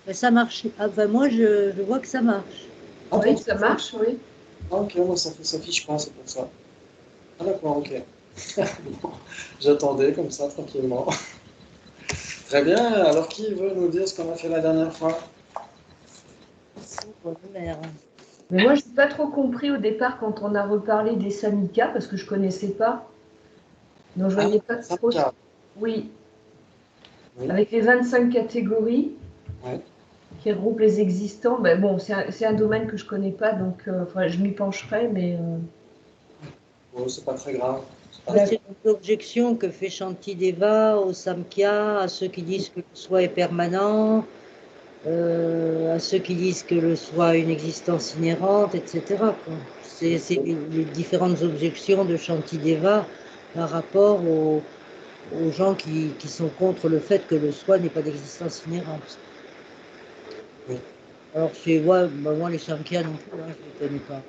Mais ça marche. Ah, ben moi, je vois que ça marche. Ah Oui, bon? ça marche, oui. Ah, ok, moi ça s'affiche pas, c'est pour ça. Ah d'accord, ok. Bon, j'attendais comme ça, tranquillement. Très bien, alors qui veut nous dire ce qu'on a fait la dernière fois? Bonne mère. Mais moi, je n'ai pas trop compris au départ quand on a reparlé des syndicats, parce que je ne connaissais pas. Donc, je ne Ah, voyais pas ça trop. me garde. Oui, Oui, avec les 25 catégories ouais. qui regroupent les existants, ben bon, c'est un domaine que je ne connais pas, donc enfin, je m'y pencherai, mais Bon, c'est pas très grave. C'est pas Oui, très- c'est l'objection que fait Shantideva au Samkhya, à ceux qui disent que le soi est permanent, à ceux qui disent que le soi a une existence inhérente, etc., quoi. C'est les différentes objections de Shantideva par rapport aux gens qui sont contre le fait que le soi n'ait pas d'existence inhérente. Oui. Alors chez moi, bah, moi les Samkhya non plus, hein, je ne les connais pas.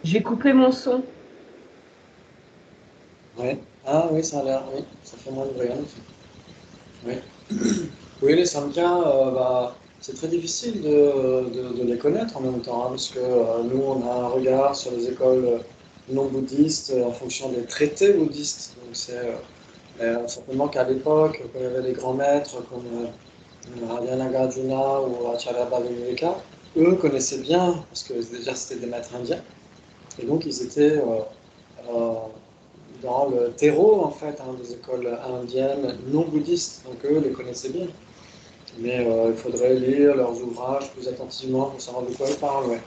je vais couper mon son. Ouais. Ah oui, ça a l'air, oui, ça fait moins de bruit, en effet. Oui. Oui, les Samkhya, bah, c'est très difficile de les connaître en même temps, hein, parce que nous, on a un regard sur les écoles non bouddhistes en fonction des traités bouddhistes. Donc c'est certainement qu'à l'époque, quand il y avait les grands maîtres comme Raja Nagarjuna ou Acharya Bhaviveka, eux connaissaient bien, parce que déjà c'était des maîtres indiens, et donc ils étaient euh, dans le terreau en fait hein, des écoles indiennes non bouddhistes, donc eux les connaissaient bien. Mais il faudrait lire leurs ouvrages plus attentivement pour savoir de quoi ils parlent. Ouais.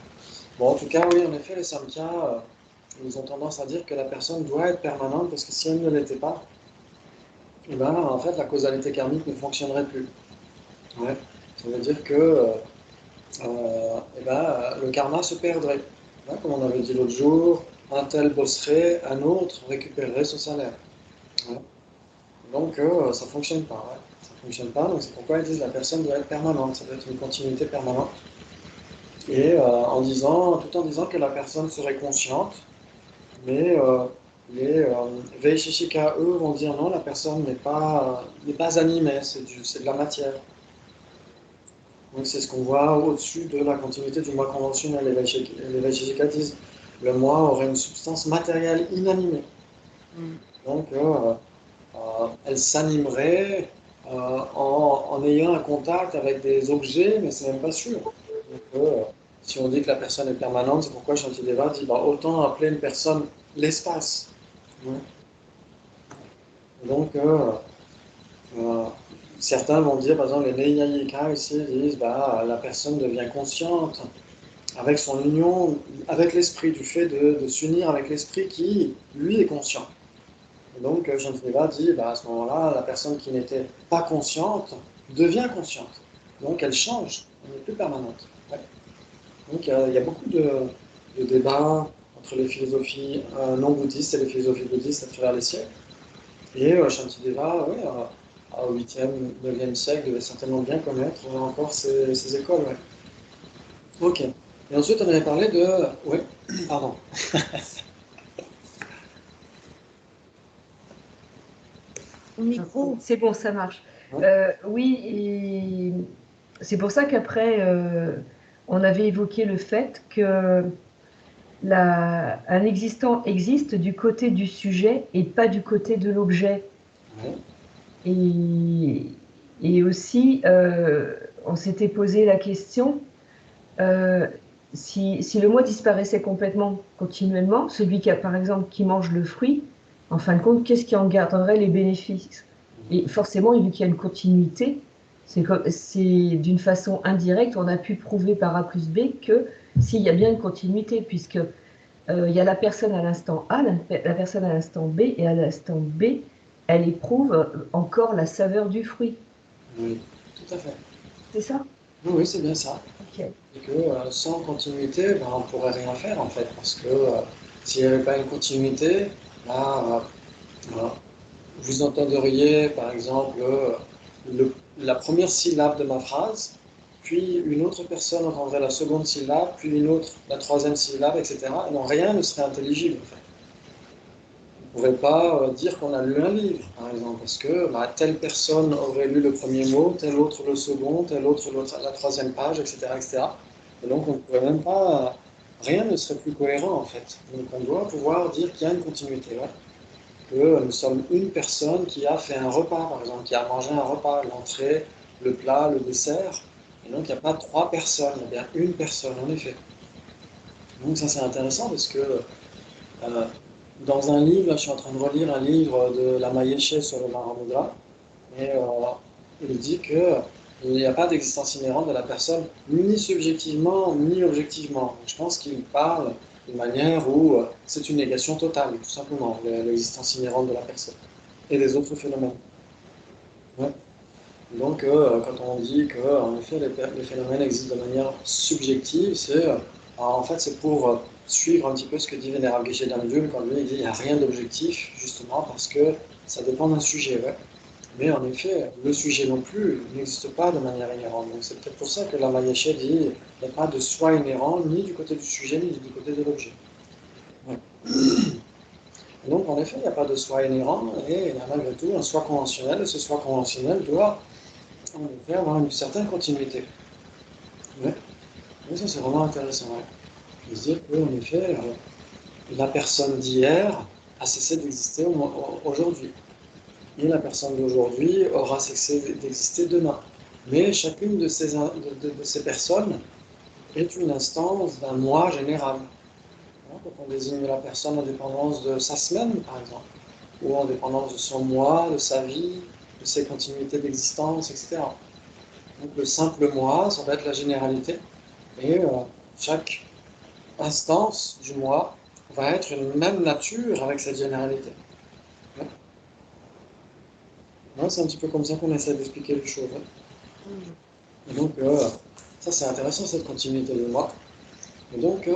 Bon, en tout cas, oui, en effet, les Samkhya, ils ont tendance à dire que la personne doit être permanente parce que si elle ne l'était pas, eh ben, en fait, la causalité karmique ne fonctionnerait plus. Ouais. Ça veut dire que eh ben, le karma se perdrait. Ouais, comme on avait dit l'autre jour, un tel bosserait, un autre récupérerait son salaire. Ouais. Donc, ça ne fonctionne pas. Ouais. Ça ne fonctionne pas, donc c'est pourquoi ils disent que la personne doit être permanente, ça doit être une continuité permanente. Et tout en disant que la personne serait consciente, mais les Vaisheshika, eux, vont dire non, la personne n'est pas animée, c'est de la matière. Donc c'est ce qu'on voit au-dessus de la continuité du moi conventionnel. Les Vaisheshika disent le moi aurait une substance matérielle inanimée. Mm. Donc elle s'animerait en ayant un contact avec des objets, mais c'est même pas sûr. Donc, si on dit que la personne est permanente, c'est pourquoi Shantideva dit bah, autant appeler une personne l'espace. Ouais. Donc, euh, certains vont dire, par exemple, les Neyayika ici disent bah, la personne devient consciente avec son union avec l'esprit, du fait de s'unir avec l'esprit qui, lui, est conscient. Et donc, Shantideva dit bah, à ce moment-là, la personne qui n'était pas consciente devient consciente. Donc, elle change, elle n'est plus permanente. Ouais. Donc il y a beaucoup de débats entre les philosophies non bouddhistes et les philosophies bouddhistes à travers les siècles. Et Shantideva, ouais, au 8e, 9e siècle, devait certainement bien connaître encore ces écoles. Ouais. Ok. Et ensuite, on avait parlé de... Oui, pardon. Au micro. C'est bon, ça marche. Ouais. Oui, et c'est pour ça qu'après, on avait évoqué le fait que un existant existe du côté du sujet et pas du côté de l'objet. Ouais. Et, et aussi, on s'était posé la question, euh, si le moi disparaissait complètement, continuellement, celui qui a, par exemple, qui mange le fruit, en fin de compte, qu'est-ce qui en garderait les bénéfices? Et forcément, vu qu'il y a une continuité, c'est d'une façon indirecte, on a pu prouver par A plus B que s'il y a bien une continuité, puisque il y a la personne à l'instant A, la personne à l'instant B, et à l'instant B, elle éprouve encore la saveur du fruit. Oui, tout à fait. C'est ça? Oui, oui, c'est bien ça. Ok. Et que sans continuité, ben, on ne pourrait rien faire en fait, parce que s'il n'y avait pas une continuité, là, vous entendriez, par exemple, la première syllabe de ma phrase, puis une autre personne entendrait la seconde syllabe, puis une autre la troisième syllabe, etc. Et non, rien ne serait intelligible, en fait. ne pourrait pas dire qu'on a lu un livre, par exemple, parce que telle personne aurait lu le premier mot, tel autre le second, tel autre la troisième page, etc., etc. Et donc, on ne pourrait même pas, rien ne serait plus cohérent, en fait. Donc, on doit pouvoir dire qu'il y a une continuité, ouais. Que nous sommes une personne qui a fait un repas, par exemple, qui a mangé un repas, l'entrée, le plat, le dessert. Et donc, il n'y a pas trois personnes, il y a bien une personne, en effet. Donc, ça, c'est intéressant parce que euh, dans un livre, là, je suis en train de relire un livre de la Mayeshe sur le Mahamudra, et il dit qu'il n'y a pas d'existence inhérente de la personne, ni subjectivement, ni objectivement. Donc, je pense qu'il parle d'une manière où c'est une négation totale, tout simplement, l'existence inhérente de la personne et des autres phénomènes. Ouais. Donc, quand on dit que, en effet, les phénomènes existent de manière subjective, en fait, c'est pour suivre un petit peu ce que dit Vénérable Geshe Damdul quand lui il dit qu'il n'y a rien d'objectif, justement parce que ça dépend d'un sujet. Ouais. Mais en effet, le sujet non plus n'existe pas de manière inhérente. Donc, c'est peut-être pour ça que la Mayeshe dit qu'il n'y a pas de soi inhérent ni du côté du sujet ni du côté de l'objet. Ouais. Donc, en effet, il n'y a pas de soi inhérent et il y a malgré tout un soi conventionnel, et ce soi conventionnel doit en effet avoir une certaine continuité. Ouais. Et ça, c'est vraiment intéressant. Ouais. De se dire qu'en effet, la personne d'hier a cessé d'exister aujourd'hui. Et la personne d'aujourd'hui aura cessé d'exister demain. Mais chacune de ces personnes est une instance d'un moi général. Quand on désigne la personne en dépendance de sa semaine, par exemple, ou en dépendance de son mois, de sa vie, de ses continuités d'existence, etc. Donc le simple moi, ça va être la généralité, et chaque instance du moi va être une même nature avec cette généralité. Ouais. Ouais, c'est un petit peu comme ça qu'on essaie d'expliquer les choses. Ouais. Et donc, ça c'est intéressant, cette continuité de moi. Et donc,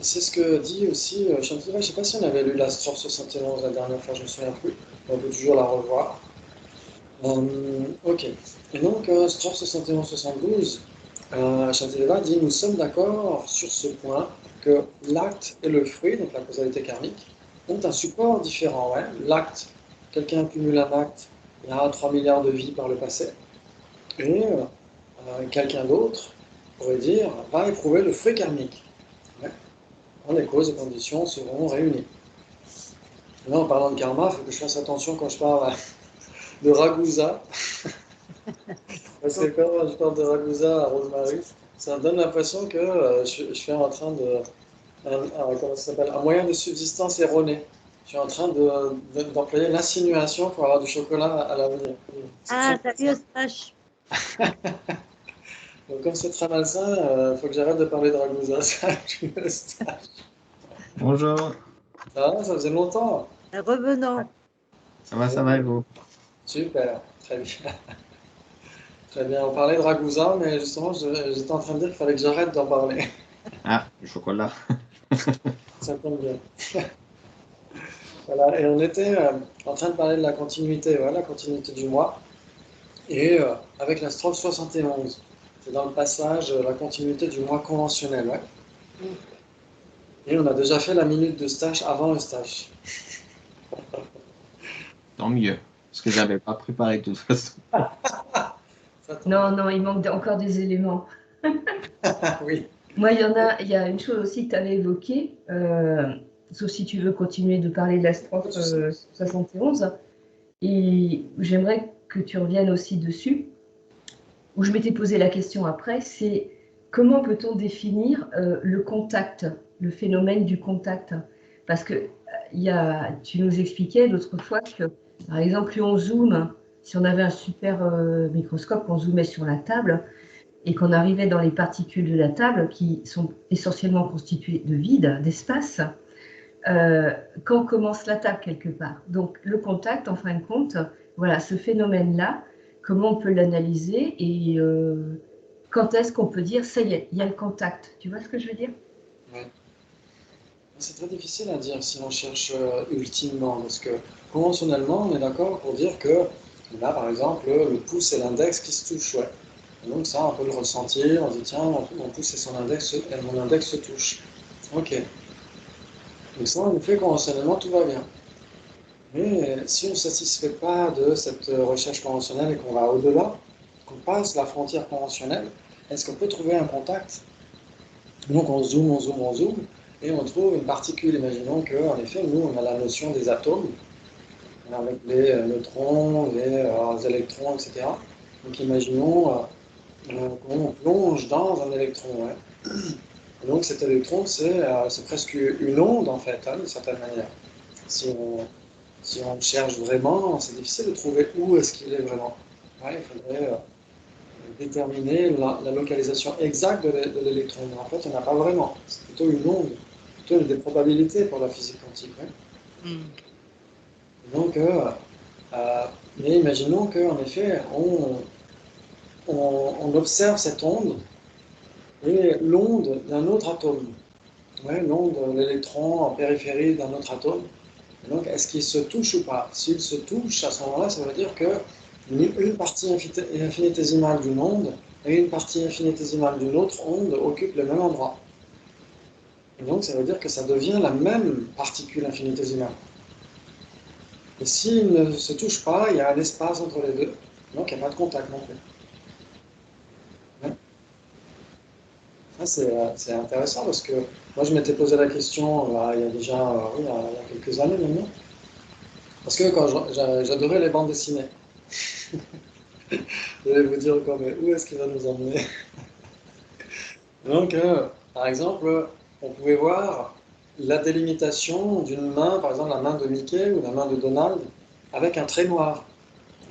c'est ce que dit aussi Chantilly. Je ne sais pas si on avait lu la Strophe 71 la dernière fois, je ne me souviens plus. On peut toujours la revoir. Ok. Et donc, Strophe 71-72, Chantilly dit: nous sommes d'accord sur ce point que l'acte et le fruit, donc la causalité karmique, ont un support différent. Ouais. L'acte, quelqu'un cumule un acte il y a 3 milliards de vies par le passé, et quelqu'un d'autre pourrait dire va éprouver le fruit karmique. Ouais. Quand les causes et conditions seront réunies. Là, en parlant de karma, il faut que je fasse attention quand je parle de Ragusa. Parce que quand je parle de Ragusa à Rosemary, ça me donne l'impression que je suis en train de. Comment ça s'appelle? Un moyen de subsistance erroné. Je suis en train d'employer l'insinuation pour avoir du chocolat à l'avenir. Ah, salut Eustache. Donc, comme c'est très malsain, il faut que j'arrête de parler de Ragusa. Salut Eustache. Bonjour, Ça faisait longtemps. Revenons. ça va et vous? Super, très bien. Très bien, on parlait de Ragusa, mais justement, j'étais en train de dire qu'il fallait que j'arrête d'en parler. Ah, du chocolat. Ça tombe bien. Voilà, et on était en train de parler de la continuité, voilà, la continuité du moi, et avec la strophe 71. C'est dans le passage la continuité du moi conventionnel, ouais. Et on a déjà fait la minute de stage avant le stage. Tant mieux, parce que j'avais pas préparé de toute façon. Non, il manque encore des éléments. Oui. Moi, il y a une chose aussi que tu avais évoquée, sauf si tu veux continuer de parler de la strophe 71, et j'aimerais que tu reviennes aussi dessus, où je m'étais posé la question après, c'est comment peut-on définir le contact, le phénomène du contact? Parce que tu nous expliquais l'autre fois que, par exemple, plus on zoome, si on avait un super microscope, on zoomait sur la table, et qu'on arrivait dans les particules de la table, qui sont essentiellement constituées de vide, d'espace, quand commence la table quelque part. Donc le contact, en fin de compte, voilà, ce phénomène-là, comment on peut l'analyser et quand est-ce qu'on peut dire, ça y est, il y a le contact. Tu vois ce que je veux dire? Oui. C'est très difficile à dire si on cherche ultimement, parce que conventionnellement, on est d'accord pour dire que là, par exemple, le pouce et l'index qui se touchent. Ouais. Et donc ça, on peut le ressentir, on se dit tiens, mon pouce et mon index se touchent. Ok. Donc ça, en effet, conventionnellement, tout va bien. Mais si on ne se satisfait pas de cette recherche conventionnelle et qu'on va au-delà, qu'on passe la frontière conventionnelle, est-ce qu'on peut trouver un contact? Donc on zoome, on zoome, on zoome, et on trouve une particule. Imaginons qu'en effet, nous, on a la notion des atomes, avec les neutrons, les électrons, etc. Donc imaginons qu'on plonge dans un électron. Ouais. Et donc cet électron, c'est presque une onde, en fait, hein, d'une certaine manière. Si on cherche vraiment, c'est difficile de trouver où est-ce qu'il est vraiment. Ouais, il faudrait déterminer la localisation exacte de l'électron. Mais en fait, il n'y en a pas vraiment. C'est plutôt une onde, plutôt des probabilités pour la physique quantique. Ouais. Donc, mais imaginons qu'en effet, on observe cette onde et l'onde d'un autre atome. Ouais, l'onde de l'électron en périphérie d'un autre atome. Et donc, est-ce qu'ils se touchent ou pas? S'ils se touchent, à ce moment-là, ça veut dire qu'une partie infinitésimale d'une onde et une partie infinitésimale d'une autre onde occupent le même endroit. Et donc, ça veut dire que ça devient la même particule infinitésimale. Et s'ils ne se touchent pas, il y a un espace entre les deux. Donc, il n'y a pas de contact non plus. Ouais. Ça, c'est intéressant parce que moi, je m'étais posé la question il y a déjà il y a quelques années maintenant. Parce que quand j'adorais les bandes dessinées. Je vais vous dire encore, mais où est-ce qu'il va nous emmener? Donc, par exemple, on pouvait voir la délimitation d'une main, par exemple la main de Mickey ou la main de Donald, avec un trait noir.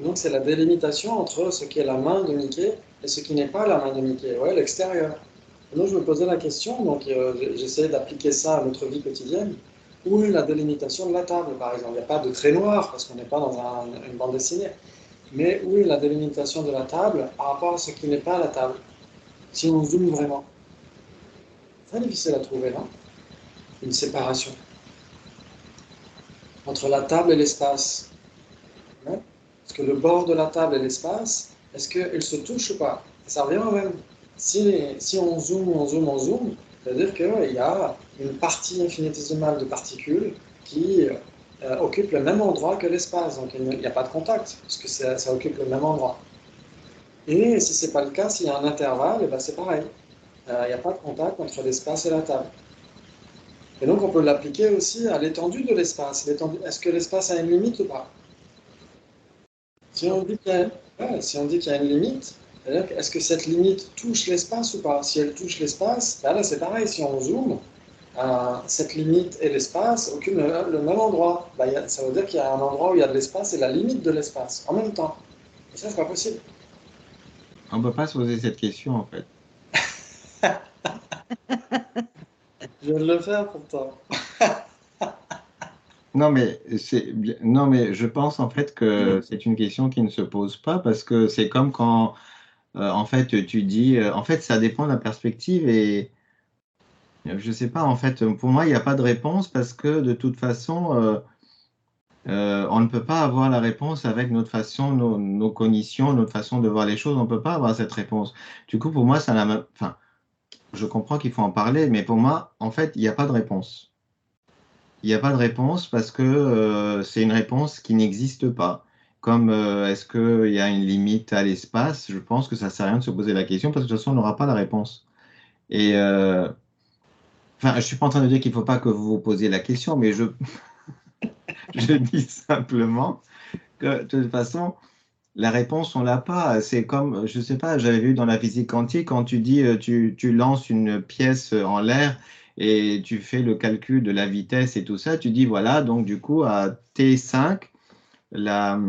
Donc, c'est la délimitation entre ce qui est la main de Mickey et ce qui n'est pas la main de Mickey, ouais, l'extérieur. Et donc, je me posais la question, donc j'essayais d'appliquer ça à notre vie quotidienne. Où est la délimitation de la table, par exemple? Il n'y a pas de trait noir parce qu'on n'est pas dans une bande dessinée. Mais où est la délimitation de la table par rapport à ce qui n'est pas la table? Si on zoome vraiment. C'est très difficile à trouver, là. Une séparation entre la table et l'espace. Ouais. Parce que le bord de la table et l'espace, est-ce qu'ils se touchent ou pas? Ça revient au même. Si on zoome, on zoome, on zoome, c'est-à-dire qu'il y a une partie infinitésimale de particules qui occupe le même endroit que l'espace. Donc il n'y a pas de contact, parce que ça occupe le même endroit. Et si ce n'est pas le cas, s'il y a un intervalle, eh ben c'est pareil. Il n'y a pas de contact entre l'espace et la table. Et donc on peut l'appliquer aussi à l'étendue de l'espace. Est-ce que l'espace a une limite ou pas? Si on dit qu'il y a une limite, c'est-à-dire est-ce que cette limite touche l'espace ou pas? Si elle touche l'espace, ben là c'est pareil, si on zoome, cette limite et l'espace occupent le même endroit. Ben, ça veut dire qu'il y a un endroit où il y a de l'espace et la limite de l'espace en même temps. Et ça, c'est pas possible. On ne peut pas se poser cette question, en fait. Je viens de le faire pourtant. Non, mais non, mais je pense en fait que c'est une question qui ne se pose pas parce que c'est comme quand, en fait, tu dis, en fait, ça dépend de la perspective et je sais pas, en fait, pour moi, il n'y a pas de réponse parce que de toute façon, on ne peut pas avoir la réponse avec notre façon, nos cognitions, notre façon de voir les choses. On ne peut pas avoir cette réponse. Du coup, pour moi, ça n'a même, enfin, je comprends qu'il faut en parler, mais pour moi, en fait, il n'y a pas de réponse. Il n'y a pas de réponse parce que c'est une réponse qui n'existe pas. Comme est-ce qu'il y a une limite à l'espace? Je pense que ça ne sert à rien de se poser la question parce que de toute façon, on n'aura pas la réponse. Et enfin, je ne suis pas en train de dire qu'il ne faut pas que vous vous posiez la question, mais je dis simplement que de toute façon, la réponse, on l'a pas. C'est comme, je sais pas, j'avais vu dans la physique quantique, quand tu dis, tu lances une pièce en l'air et tu fais le calcul de la vitesse et tout ça, tu dis, voilà, donc du coup, à T5, la,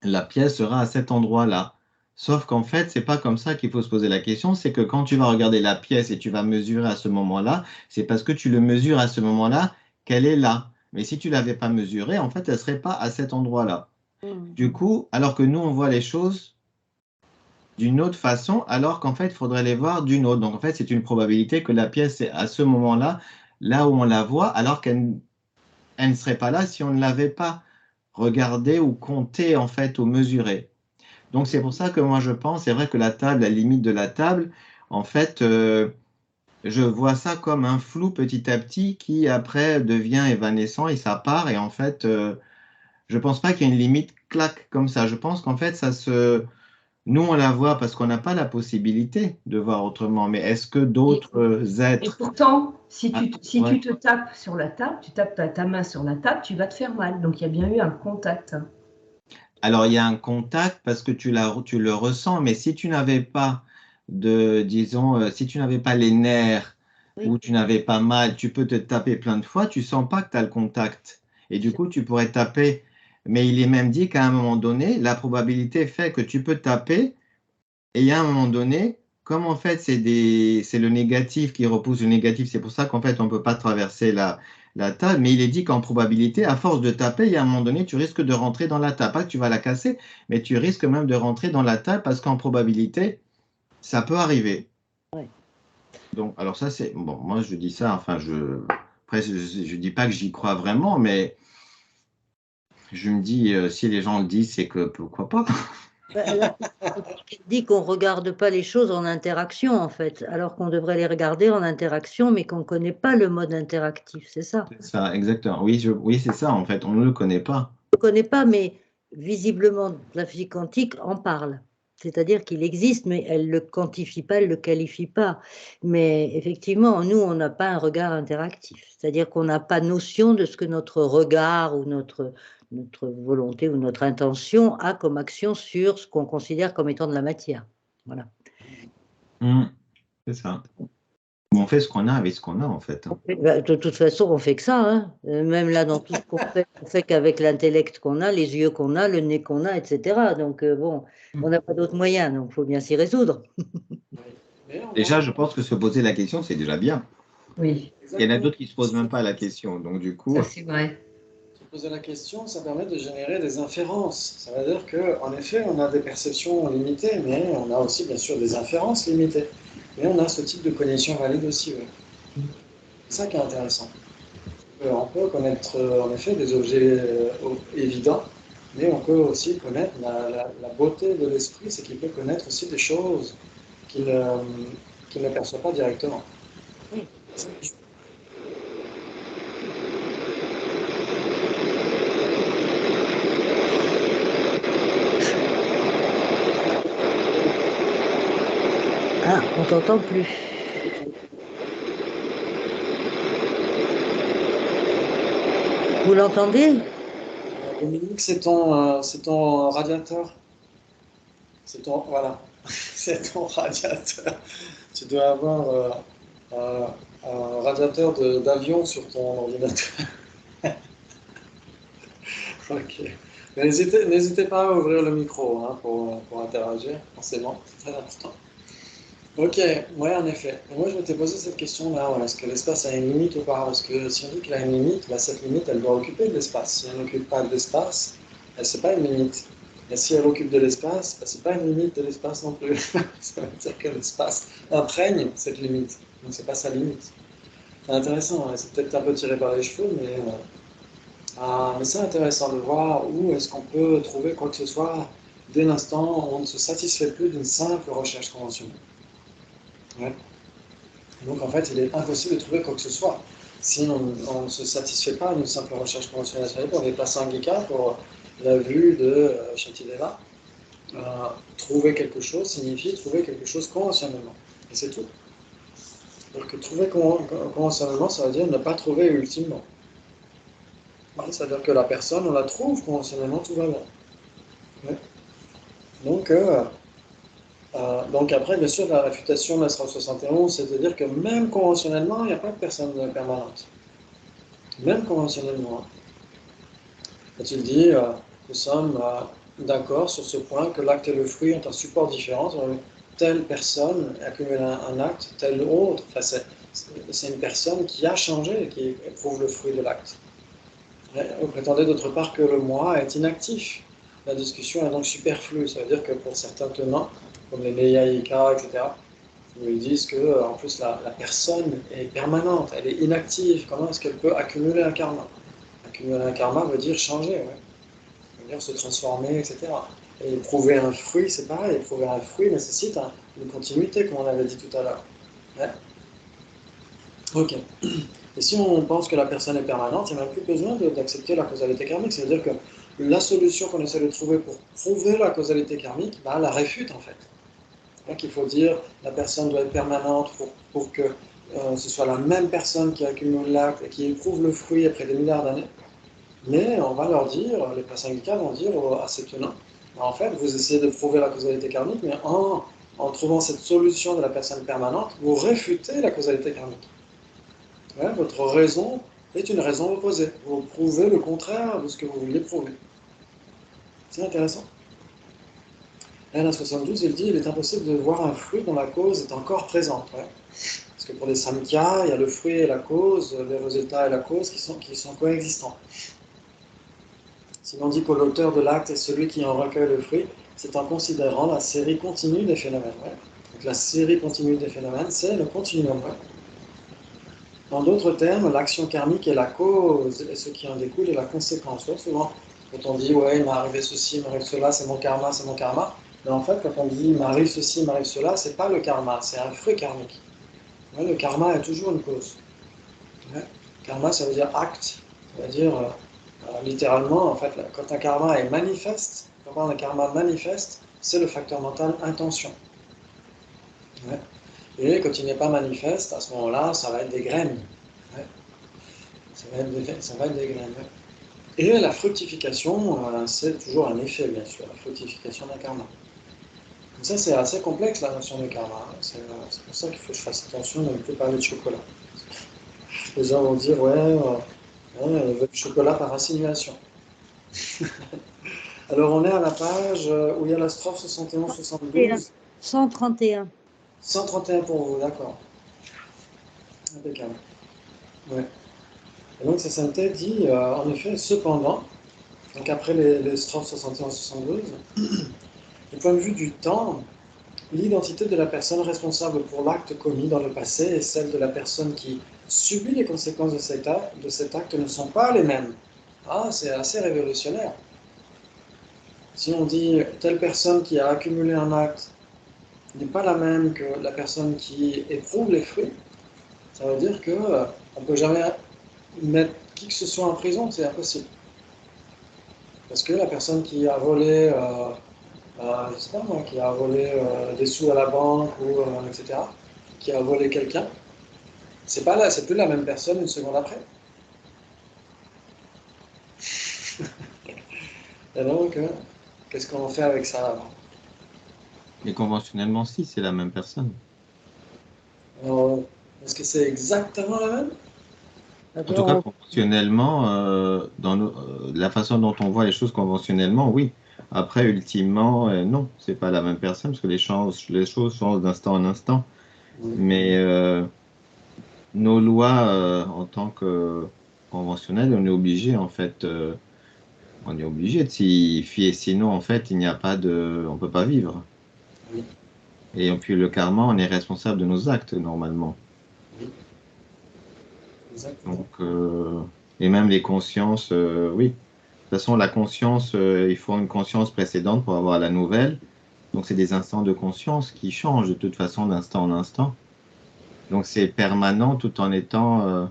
la pièce sera à cet endroit-là. Sauf qu'en fait, c'est pas comme ça qu'il faut se poser la question, c'est que quand tu vas regarder la pièce et tu vas mesurer à ce moment-là, c'est parce que tu le mesures à ce moment-là qu'elle est là. Mais si tu l'avais pas mesurée, en fait, elle serait pas à cet endroit-là. Du coup, alors que nous, on voit les choses d'une autre façon, alors qu'en fait, il faudrait les voir d'une autre. Donc, en fait, c'est une probabilité que la pièce est à ce moment-là, là où on la voit, alors qu'elle ne serait pas là si on ne l'avait pas regardée ou comptée, en fait, ou mesurée. Donc, c'est pour ça que moi, je pense, c'est vrai que la table, la limite de la table, en fait, je vois ça comme un flou petit à petit qui, après, devient évanescent et ça part. Et en fait, je pense pas qu'il y ait une limite claque comme ça. Je pense qu'en fait, nous, on la voit parce qu'on n'a pas la possibilité de voir autrement. Mais est-ce que d'autres Et êtres... pourtant, si Ah, tu ouais. te tapes sur la table, tu tapes ta main sur la table, tu vas te faire mal. Donc, il y a bien eu un contact. Alors, il y a un contact parce que tu le ressens, mais si tu n'avais pas disons, si tu n'avais pas les nerfs Oui, ou tu n'avais pas mal, tu peux te taper plein de fois, tu sens pas que tu as le contact. Et du coup, tu pourrais taper. Mais il est même dit qu'à un moment donné, la probabilité fait que tu peux taper et il y a un moment donné, comme en fait c'est le négatif qui repousse le négatif, c'est pour ça qu'en fait on ne peut pas traverser la table, mais il est dit qu'en probabilité, à force de taper, il y a un moment donné, tu risques de rentrer dans la table. Pas que tu vas la casser, mais tu risques même de rentrer dans la table parce qu'en probabilité, ça peut arriver. ouais. Donc, alors ça c'est, bon, moi je dis ça, enfin après je dis pas que j'y crois vraiment, mais je me dis, si les gens le disent, c'est que pourquoi pas. Là, il dit qu'on ne regarde pas les choses en interaction, en fait, alors qu'on devrait les regarder en interaction, mais qu'on ne connaît pas le mode interactif, c'est ça. C'est ça, exactement. Oui, oui, c'est ça, en fait, on ne le connaît pas. On ne connaît pas, mais visiblement, la physique quantique en parle. C'est-à-dire qu'il existe, mais elle ne le quantifie pas, elle ne le qualifie pas. Mais effectivement, nous, on n'a pas un regard interactif. C'est-à-dire qu'on n'a pas notion de ce que notre regard ou notre volonté ou notre intention a comme action sur ce qu'on considère comme étant de la matière. Voilà. C'est ça. On fait ce qu'on a avec ce qu'on a, en fait. De toute façon, on fait que ça, hein. Même là, dans tout ce qu'on fait, on fait qu'avec l'intellect qu'on a, les yeux qu'on a, le nez qu'on a, etc. Donc, bon, on n'a pas d'autres moyens, donc il faut bien s'y résoudre. Mais on Déjà, a- je pense que se poser la question, c'est déjà bien. Oui, Il y en a Exactement. d'autres qui ne se posent même pas la question. Donc, du coup, ça c'est vrai. Se poser la question, ça permet de générer des inférences. Ça veut dire qu'en effet, on a des perceptions limitées, mais on a aussi bien sûr des inférences limitées. Mais on a ce type de cognition valide aussi. Ouais. C'est ça qui est intéressant. On peut connaître en effet des objets évidents, mais on peut aussi connaître la beauté de l'esprit, c'est qu'il peut connaître aussi des choses qu'il ne perçoit pas directement. Oui. Ah, on t'entend plus. Vous l'entendez? Dominique, c'est ton radiateur. Voilà, c'est ton radiateur. Tu dois avoir un radiateur d'avion sur ton ordinateur. Ok. N'hésitez pas à ouvrir le micro hein, pour interagir, forcément, c'est très important. Ok, ouais, en effet. Et moi, je m'étais posé cette question-là, ouais, est-ce que l'espace a une limite ou pas? Parce que si on dit qu'il a une limite, bah, cette limite, elle doit occuper de l'espace. Si elle n'occupe pas de l'espace, c'est pas une limite. Et si elle occupe de l'espace, bah, c'est pas une limite de l'espace non plus. Ça veut dire que l'espace imprègne cette limite. Donc, c'est pas sa limite. C'est intéressant, ouais. C'est peut-être un peu tiré par les cheveux, mais c'est intéressant de voir où est-ce qu'on peut trouver quoi que ce soit dès l'instant où on ne se satisfait plus d'une simple recherche conventionnelle. Ouais. Donc en fait, il est impossible de trouver quoi que ce soit. Si on ne se satisfait pas d'une simple recherche conventionnelle, on est passé en Gika pour la vue de Shantideva. Trouver quelque chose signifie trouver quelque chose conventionnellement. Et c'est tout. Donc trouver conventionnellement, ça veut dire ne pas trouver ultimement. Ouais, ça veut dire que la personne, on la trouve conventionnellement, tout va bien. Ouais. Donc, donc après, bien sûr, la réfutation de l'Astra 71, c'est-à-dire que même conventionnellement, il n'y a pas de personne permanente. Même conventionnellement. Quand il dit, nous sommes d'accord sur ce point que l'acte et le fruit ont un support différent. Telle personne accumule un acte, telle autre. Enfin, c'est une personne qui a changé, qui éprouve le fruit de l'acte. Vous prétendez d'autre part que le moi est inactif. La discussion est donc superflue. Ça veut dire que pour certains tenants, comme les Neyayika, etc., ils disent que en plus la personne est permanente, elle est inactive. Comment est-ce qu'elle peut accumuler un karma? Accumuler un karma veut dire changer, ouais. Veut dire se transformer, etc. Et éprouver un fruit, c'est pareil. Éprouver un fruit nécessite une continuité, comme on avait dit tout à l'heure. Ouais. Ok. Et si on pense que la personne est permanente, il n'y a même plus besoin d'accepter la causalité karmique. C'est-à-dire que la solution qu'on essaie de trouver pour prouver la causalité karmique, bah, la réfute en fait. Donc il faut dire la personne doit être permanente pour que ce soit la même personne qui accumule l'acte et qui éprouve le fruit après des milliards d'années. Mais on va leur dire, les princes anglicans vont dire à ces tenants, en fait, vous essayez de prouver la causalité karmique, mais en trouvant cette solution de la personne permanente, vous réfutez la causalité karmique. Ouais, votre raison est une raison opposée. Vous prouvez le contraire de ce que vous vouliez prouver. C'est intéressant. Là, la 72, il dit il est impossible de voir un fruit dont la cause est encore présente. Ouais. Parce que pour les samkhya, il y a le fruit et la cause, les résultats et la cause qui sont coexistants. Si l'on dit que l'auteur de l'acte est celui qui en recueille le fruit, c'est en considérant la série continue des phénomènes. Ouais. Donc la série continue des phénomènes, c'est le continuum. Ouais. En d'autres termes, l'action karmique est la cause et ce qui en découle est la conséquence. Ouais, souvent, quand on dit ouais, il m'est arrivé ceci, il m'arrive cela, c'est mon karma, c'est mon karma. Mais en fait, quand on dit il m'arrive ceci, il m'arrive cela, c'est pas le karma, c'est un fruit karmique. Ouais, le karma est toujours une cause. Ouais. Karma, ça veut dire acte, ça veut dire littéralement, en fait, quand un karma est manifeste, quand un karma manifeste, c'est le facteur mental intention. Ouais. Et quand il n'est pas manifeste, à ce moment-là, ça va être des graines. Ouais. Ça va être des graines. Ouais. Et la fructification, c'est toujours un effet, bien sûr, la fructification d'un karma. Donc ça, c'est assez complexe, la notion de karma. C'est pour ça qu'il faut que je fasse attention de ne plus parler de chocolat. Les gens vont dire, ouais, le chocolat par assimilation. Alors, on est à la page où il y a la strophe 71-72. 131. 131 pour vous, d'accord. Impeccable. Ouais. Et donc, sa sainteté dit, en effet, cependant, donc après les strophes 71-72, du point de vue du temps, l'identité de la personne responsable pour l'acte commis dans le passé et celle de la personne qui subit les conséquences de cet acte ne sont pas les mêmes. Ah, c'est assez révolutionnaire. Si on dit telle personne qui a accumulé un acte n'est pas la même que la personne qui éprouve les fruits, ça veut dire qu'on ne peut jamais mettre qui que ce soit en prison, c'est impossible. Parce que la personne qui a volé, je ne sais pas moi, qui a volé des sous à la banque, etc., qui a volé quelqu'un, c'est plus la même personne une seconde après. Et donc, qu'est-ce qu'on fait avec ça alors? Et conventionnellement, si, c'est la même personne. Est-ce que c'est exactement la même? En tout cas, conventionnellement, la façon dont on voit les choses conventionnellement, oui. Après, ultimement, non, c'est pas la même personne parce que les choses changent d'instant en instant. Oui. Mais nos lois, en tant que conventionnelles, on est obligé, en fait, on est obligé de s'y fier. Sinon, en fait, on peut pas vivre. Oui. Et puis le karma, on est responsable de nos actes normalement. Oui. Exactement. Donc, et même les consciences, oui. De toute façon, la conscience, il faut une conscience précédente pour avoir la nouvelle. Donc, c'est des instants de conscience qui changent de toute façon d'instant en instant. Donc, c'est permanent tout en étant.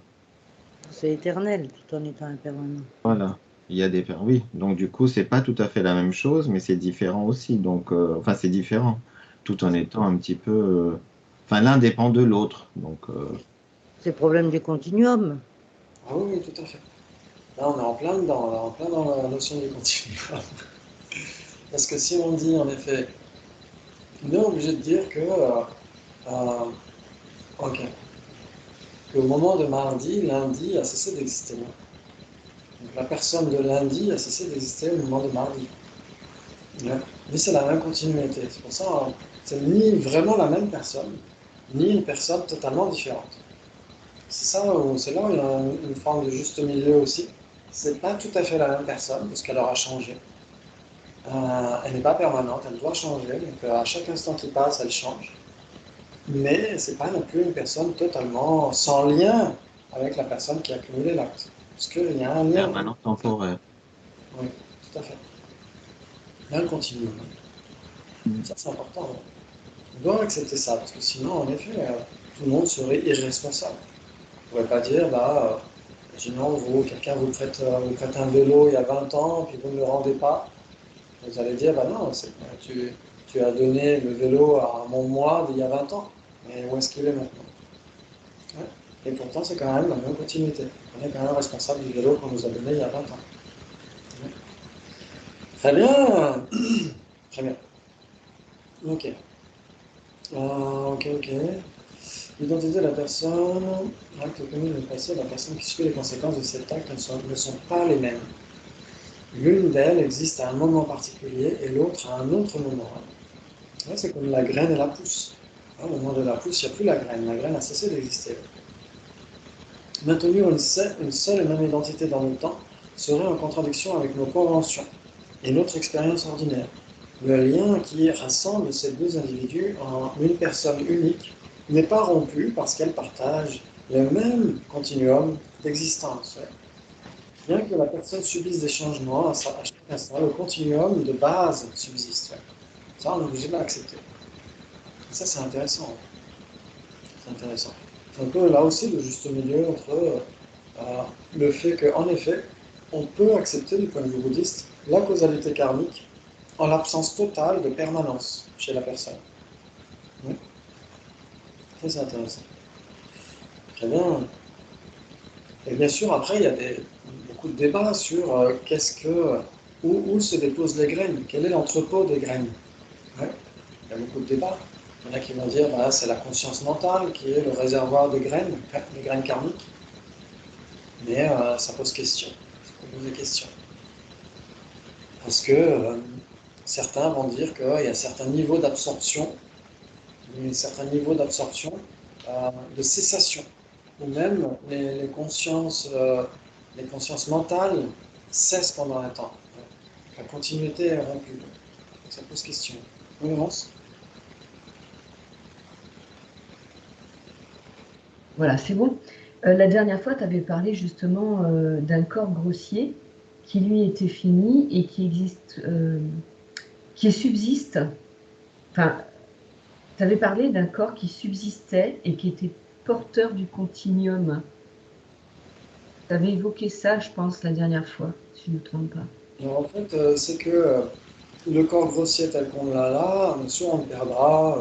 C'est éternel tout en étant impermanent. Voilà. Il y a oui. Donc, du coup, c'est pas tout à fait la même chose, mais c'est différent aussi. Donc, enfin, c'est différent tout en étant un petit peu. Enfin, l'un dépend de l'autre. Donc. C'est le problème du continuum. Ah oui, tout à fait. Là, on est en plein dedans, là, en plein dans la notion du continuum. Parce que si on dit, en effet, on est obligé de dire ok, qu'au moment de mardi, lundi a cessé d'exister. Donc la personne de lundi a cessé d'exister au moment de mardi. Mais c'est la même continuité. C'est pour ça, c'est ni vraiment la même personne, ni une personne totalement différente. C'est là où il y a une forme de juste milieu aussi. C'est pas tout à fait la même personne, parce qu'elle aura changé. Elle n'est pas permanente, elle doit changer. Donc à chaque instant qui passe, elle change. Mais c'est pas non plus une personne totalement sans lien avec la personne qui a accumulé l'acte. Parce qu'il y a un lien. Permanent temporaire. Oui, tout à fait. Là, elle continue. Ça, c'est important. On doit accepter ça, parce que sinon, en effet, tout le monde serait irresponsable. On ne pourrait pas dire, Imaginons, quelqu'un vous prête un vélo il y a 20 ans, puis vous ne le rendez pas. Vous allez dire, bah non, tu as donné le vélo à mon moi d'il y a 20 ans. Mais où est-ce qu'il est maintenant? Ouais. Et pourtant, c'est quand même la même continuité. On est quand même responsable du vélo qu'on nous a donné il y a 20 ans. Ouais. Très bien. Très bien. Ok. Ok. L'identité de la personne, acte commun du passé, la personne qui subit les conséquences de cet acte ne sont pas les mêmes. L'une d'elles existe à un moment particulier et l'autre à un autre moment. Ouais, c'est comme la graine et la pousse. Au moment de la pousse, il n'y a plus la graine a cessé d'exister. Maintenir une seule et même identité dans le temps serait en contradiction avec nos conventions et notre expérience ordinaire. Le lien qui rassemble ces deux individus en une personne unique n'est pas rompu parce qu'elles partagent le même continuum d'existence. Bien que la personne subisse des changements à chaque instant, le continuum de base subsiste. Ça, on est obligé de l'accepter. Ça, c'est intéressant. C'est intéressant. C'est un peu là aussi le juste milieu entre le fait qu'en effet, on peut accepter du point de vue bouddhiste la causalité karmique en l'absence totale de permanence chez la personne. Oui. Ça, c'est intéressant. Très bien. Et bien sûr, après, il y a beaucoup de débats sur où se déposent les graines, quel est l'entrepôt des graines. Ouais. Il y a beaucoup de débats. Il y en a qui vont dire que c'est la conscience mentale qui est le réservoir de graines, les graines karmiques. Mais ça pose question. Ça pose des questions. Parce que certains vont dire qu'il y a certains niveaux d'absorption, de cessation, ou même les consciences mentales cessent pendant un temps. La continuité est rompue. Donc ça pose question. On avance. Voilà, c'est bon. La dernière fois, tu avais parlé justement d'un corps grossier qui lui était fini et qui existe, qui subsiste. Enfin, tu avais parlé d'un corps qui subsistait et qui était porteur du continuum. Tu avais évoqué ça, je pense, la dernière fois, si je ne me trompe pas. Alors, en fait, c'est que le corps grossier tel qu'on l'a là, bien sûr, on le perdra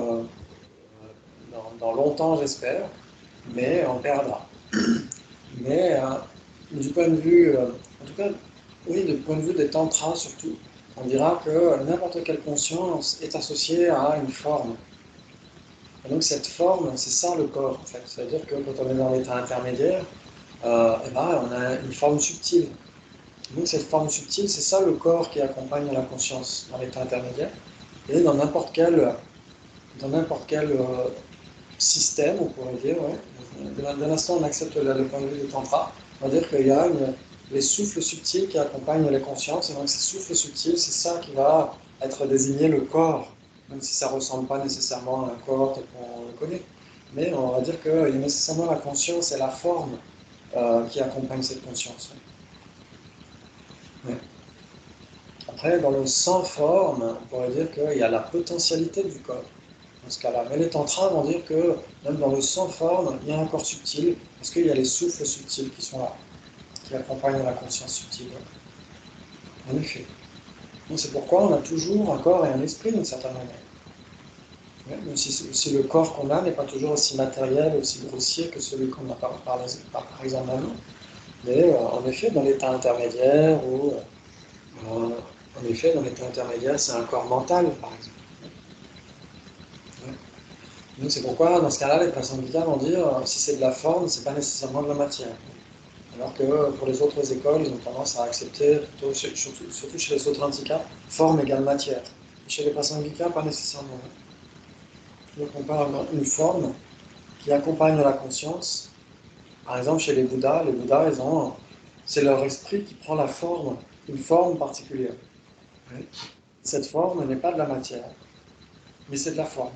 dans longtemps, j'espère, mais on perdra. Mais du point de vue, en tout cas, oui, du point de vue des tantras surtout, on dira que n'importe quelle conscience est associée à une forme. Et donc cette forme, c'est ça le corps, en fait. C'est-à-dire que quand on est dans l'état intermédiaire, on a une forme subtile. Donc cette forme subtile, c'est ça le corps qui accompagne la conscience dans l'état intermédiaire. Et dans n'importe quel système, on pourrait dire, ouais. Dès l'instant où on accepte le point de vue du tantra, on va dire qu'il y a les souffles subtils qui accompagnent les consciences, et donc ces souffles subtils, c'est ça qui va être désigné le corps, même si ça ne ressemble pas nécessairement à un corps tel qu'on le connaît. Mais on va dire qu'il y a nécessairement la conscience et la forme qui accompagnent cette conscience. Ouais. Après, dans le sans forme, on pourrait dire qu'il y a la potentialité du corps. Dans ce cas-là. Mais les tantras vont dire que même dans le sans forme, il y a un corps subtil, parce qu'il y a les souffles subtils qui sont là, qui accompagnent la conscience subtile. En effet. Donc c'est pourquoi on a toujours un corps et un esprit d'une certaine manière. Même si le corps qu'on a n'est pas toujours aussi matériel, aussi grossier que celui qu'on a par exemple maintenant. Mais en effet, dans l'état intermédiaire, c'est un corps mental, par exemple. Donc c'est pourquoi, dans ce cas-là, les prasanghikas vont dire si c'est de la forme, c'est pas nécessairement de la matière. Alors que pour les autres écoles, ils ont tendance à accepter, surtout chez les Autrantikas, forme égale matière. Et chez les prasanghikas, pas nécessairement. Donc on parle d'une forme qui accompagne la conscience. Par exemple, chez les Bouddhas, c'est leur esprit qui prend la forme, une forme particulière. Cette forme n'est pas de la matière, mais c'est de la forme.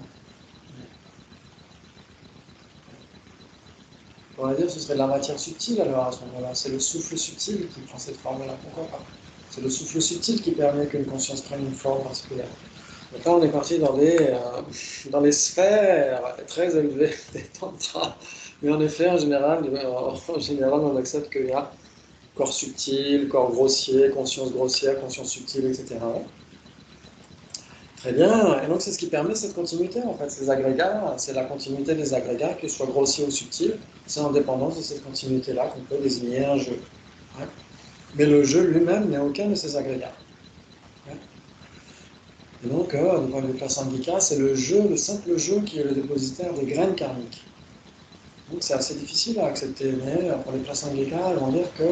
On va dire que ce serait de la matière subtile alors à ce moment-là. C'est le souffle subtil qui prend cette forme-là. Pourquoi pas? C'est le souffle subtil qui permet qu'une conscience prenne une forme particulière. Donc là, on est parti dans les sphères très élevées des tantras. Mais en effet, en général, on accepte qu'il y a corps subtil, corps grossier, conscience grossière, conscience subtile, etc. Très bien. Et donc, c'est ce qui permet cette continuité, en fait. Ces agrégats, c'est la continuité des agrégats, qu'ils soient grossiers ou subtils. C'est en dépendance de cette continuité-là qu'on peut désigner un jeu. Ouais. Mais le jeu lui-même n'est aucun de ces agrégats. Ouais. Et donc, du point de vue Prasangika, c'est le jeu, le simple jeu qui est le dépositaire des graines karmiques. Donc, c'est assez difficile à accepter. Mais pour les Prasangika, ils vont dire que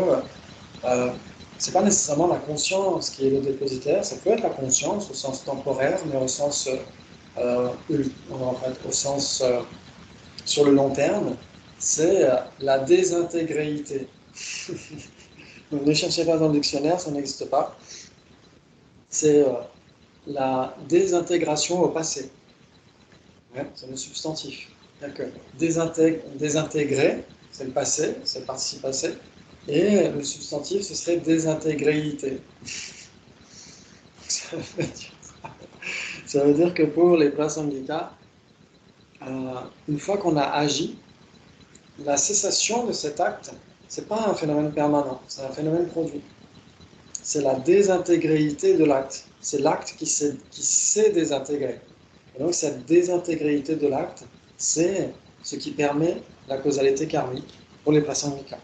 c'est pas nécessairement la conscience qui est le dépositaire, ça peut être la conscience au sens temporaire, mais au sens, au sens sur le long terme, c'est la désintégréité. Donc, ne cherchez pas dans le dictionnaire, ça n'existe pas. C'est la désintégration au passé. Ouais, c'est le substantif. C'est-à-dire que désintégrer, c'est le passé, c'est le participe passé, et le substantif, ce serait désintégréité. Ça veut dire que pour les Prasangika, une fois qu'on a agi, la cessation de cet acte, ce n'est pas un phénomène permanent, c'est un phénomène produit. C'est la désintégréité de l'acte. C'est l'acte qui s'est désintégré. Et donc cette désintégréité de l'acte, c'est ce qui permet la causalité karmique pour les Prasangika.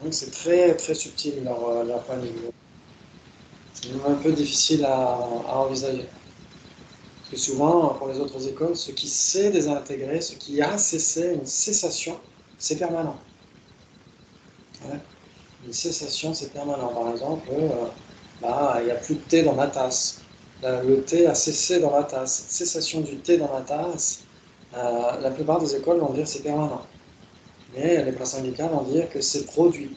Donc c'est très très subtil leur point de vue. C'est un peu difficile à envisager. Parce que souvent, pour les autres écoles, ce qui s'est désintégré, ce qui a cessé, une cessation, c'est permanent. Ouais. Une cessation, c'est permanent. Par exemple, il n'y a plus de thé dans ma tasse. Le thé a cessé dans la tasse. Cette cessation du thé dans la tasse, la plupart des écoles vont dire que c'est permanent. Mais les Prasangika vont dire que c'est produit.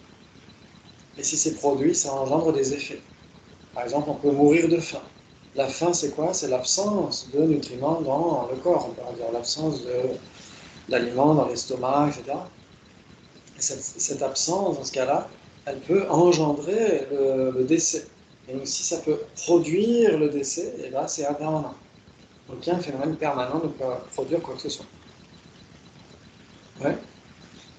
Et si c'est produit, ça engendre des effets. Par exemple, on peut mourir de faim. La faim, c'est quoi? C'est l'absence de nutriments dans le corps, on peut dire l'absence d'aliments dans l'estomac, etc. Et cette absence, dans ce cas-là, elle peut engendrer le décès. Et donc, si ça peut produire le décès, et là, c'est impermanent. Donc, il y a un phénomène permanent de produire quoi que ce soit. Ouais.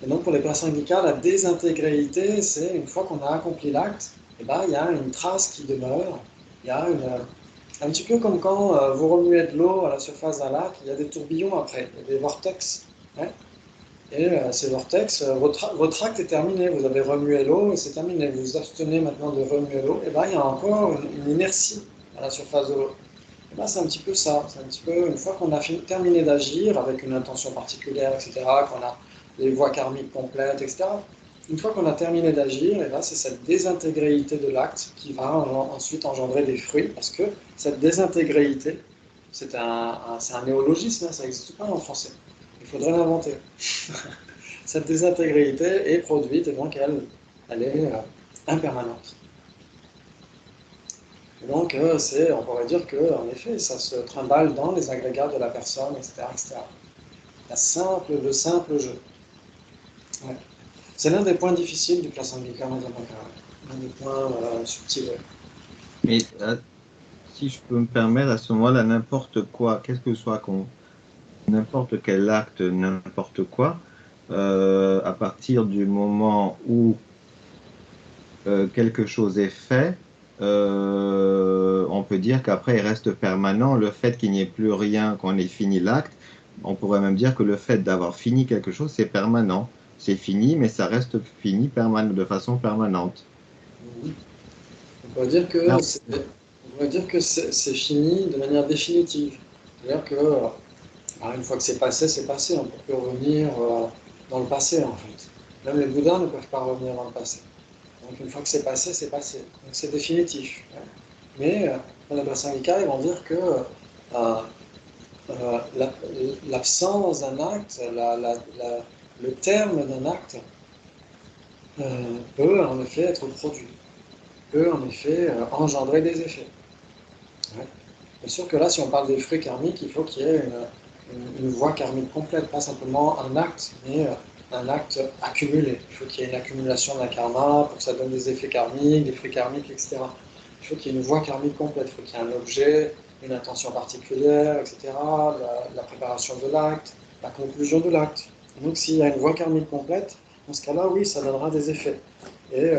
Et donc, pour les Prasangika, la désintégréité, c'est une fois qu'on a accompli l'acte, il y a une trace qui demeure, il y a un petit peu comme quand vous remuez de l'eau à la surface d'un lac, il y a des tourbillons après, il y a des vortex. Ouais. Et ces vortex, votre acte est terminé, vous avez remué l'eau et c'est terminé. Vous vous abstenez maintenant de remuer l'eau, et il y a encore une inertie à la surface de l'eau. Et c'est un petit peu ça, c'est un petit peu, une fois qu'on a terminé d'agir avec une intention particulière, etc., qu'on a les voies karmiques complètes, etc., une fois qu'on a terminé d'agir, c'est cette désintégréité de l'acte qui va ensuite engendrer des fruits, parce que cette désintégréité, c'est un néologisme, hein, ça n'existe pas en français. Il faudrait l'inventer. Cette désintégréité est produite et donc elle est impermanente. Et donc on pourrait dire qu'en effet, ça se trimballe dans les agrégats de la personne, etc. etc. Le simple jeu. Ouais. C'est l'un des points difficiles du Prasangika Madhyamaka, l'un des points subtils. Mais si je peux me permettre, à ce moment-là, n'importe quoi, qu'est-ce que ce soit n'importe quel acte, n'importe quoi, à partir du moment où quelque chose est fait, on peut dire qu'après il reste permanent. Le fait qu'il n'y ait plus rien, qu'on ait fini l'acte, on pourrait même dire que le fait d'avoir fini quelque chose, c'est permanent. C'est fini, mais ça reste fini de façon permanente. On pourrait dire que c'est fini de manière définitive. C'est-à-dire que une fois que c'est passé, on ne peut plus revenir dans le passé en fait. Même les Bouddhas ne peuvent pas revenir dans le passé. Donc une fois que c'est passé, c'est passé. Donc c'est définitif. Mais dans les Prasangika, ils vont dire que l'absence d'un acte, le terme d'un acte peut en effet être produit, peut en effet engendrer des effets. Ouais. Bien sûr que là, si on parle des fruits karmiques, il faut qu'il y ait une voie karmique complète, pas simplement un acte, mais un acte accumulé. Il faut qu'il y ait une accumulation d'un karma pour que ça donne des effets karmiques, des fruits karmiques, etc. Il faut qu'il y ait une voie karmique complète, il faut qu'il y ait un objet, une intention particulière, etc., la préparation de l'acte, la conclusion de l'acte. Donc s'il y a une voie karmique complète, dans ce cas-là, oui, ça donnera des effets. Et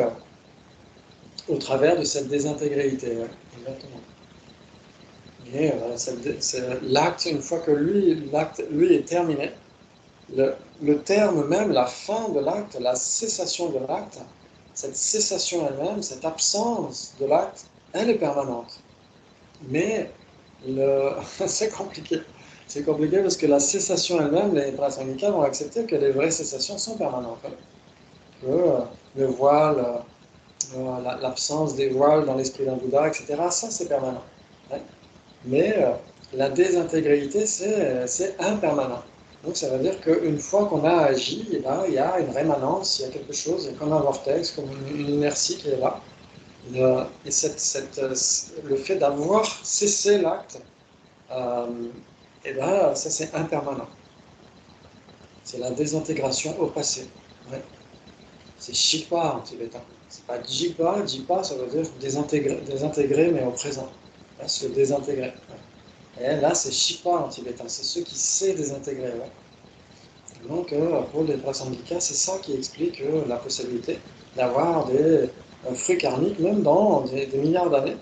au travers de cette désintégréité, ouais, exactement. Et l'acte, une fois que l'acte, lui, est terminé, le terme même, la fin de l'acte, la cessation de l'acte, cette cessation elle-même, cette absence de l'acte, elle est permanente. Mais c'est compliqué. C'est compliqué parce que la cessation elle-même, les prasangika vont accepter que les vraies cessations sont permanentes. Hein. Que le voile, l'absence des voiles dans l'esprit d'un Bouddha, etc., ça c'est permanent. Hein. Mais la désintégralité, c'est impermanent. Donc ça veut dire qu'une fois qu'on a agi, eh ben, il y a une rémanence, il y a quelque chose, il y a comme un vortex, comme une inertie qui est là. Et le fait d'avoir cessé l'acte, eh ben, ça c'est impermanent. C'est la désintégration au passé. Ouais. C'est Shikpa en tibétain. C'est pas Jipa. Jipa, ça veut dire désintégrer mais au présent. Là, se désintégrer. Ouais. Et là, c'est Shikpa en tibétain. C'est ceux qui savent désintégrer. Ouais. Donc, pour les prasangika, c'est ça qui explique la possibilité d'avoir des fruits karmiques, même dans des milliards d'années,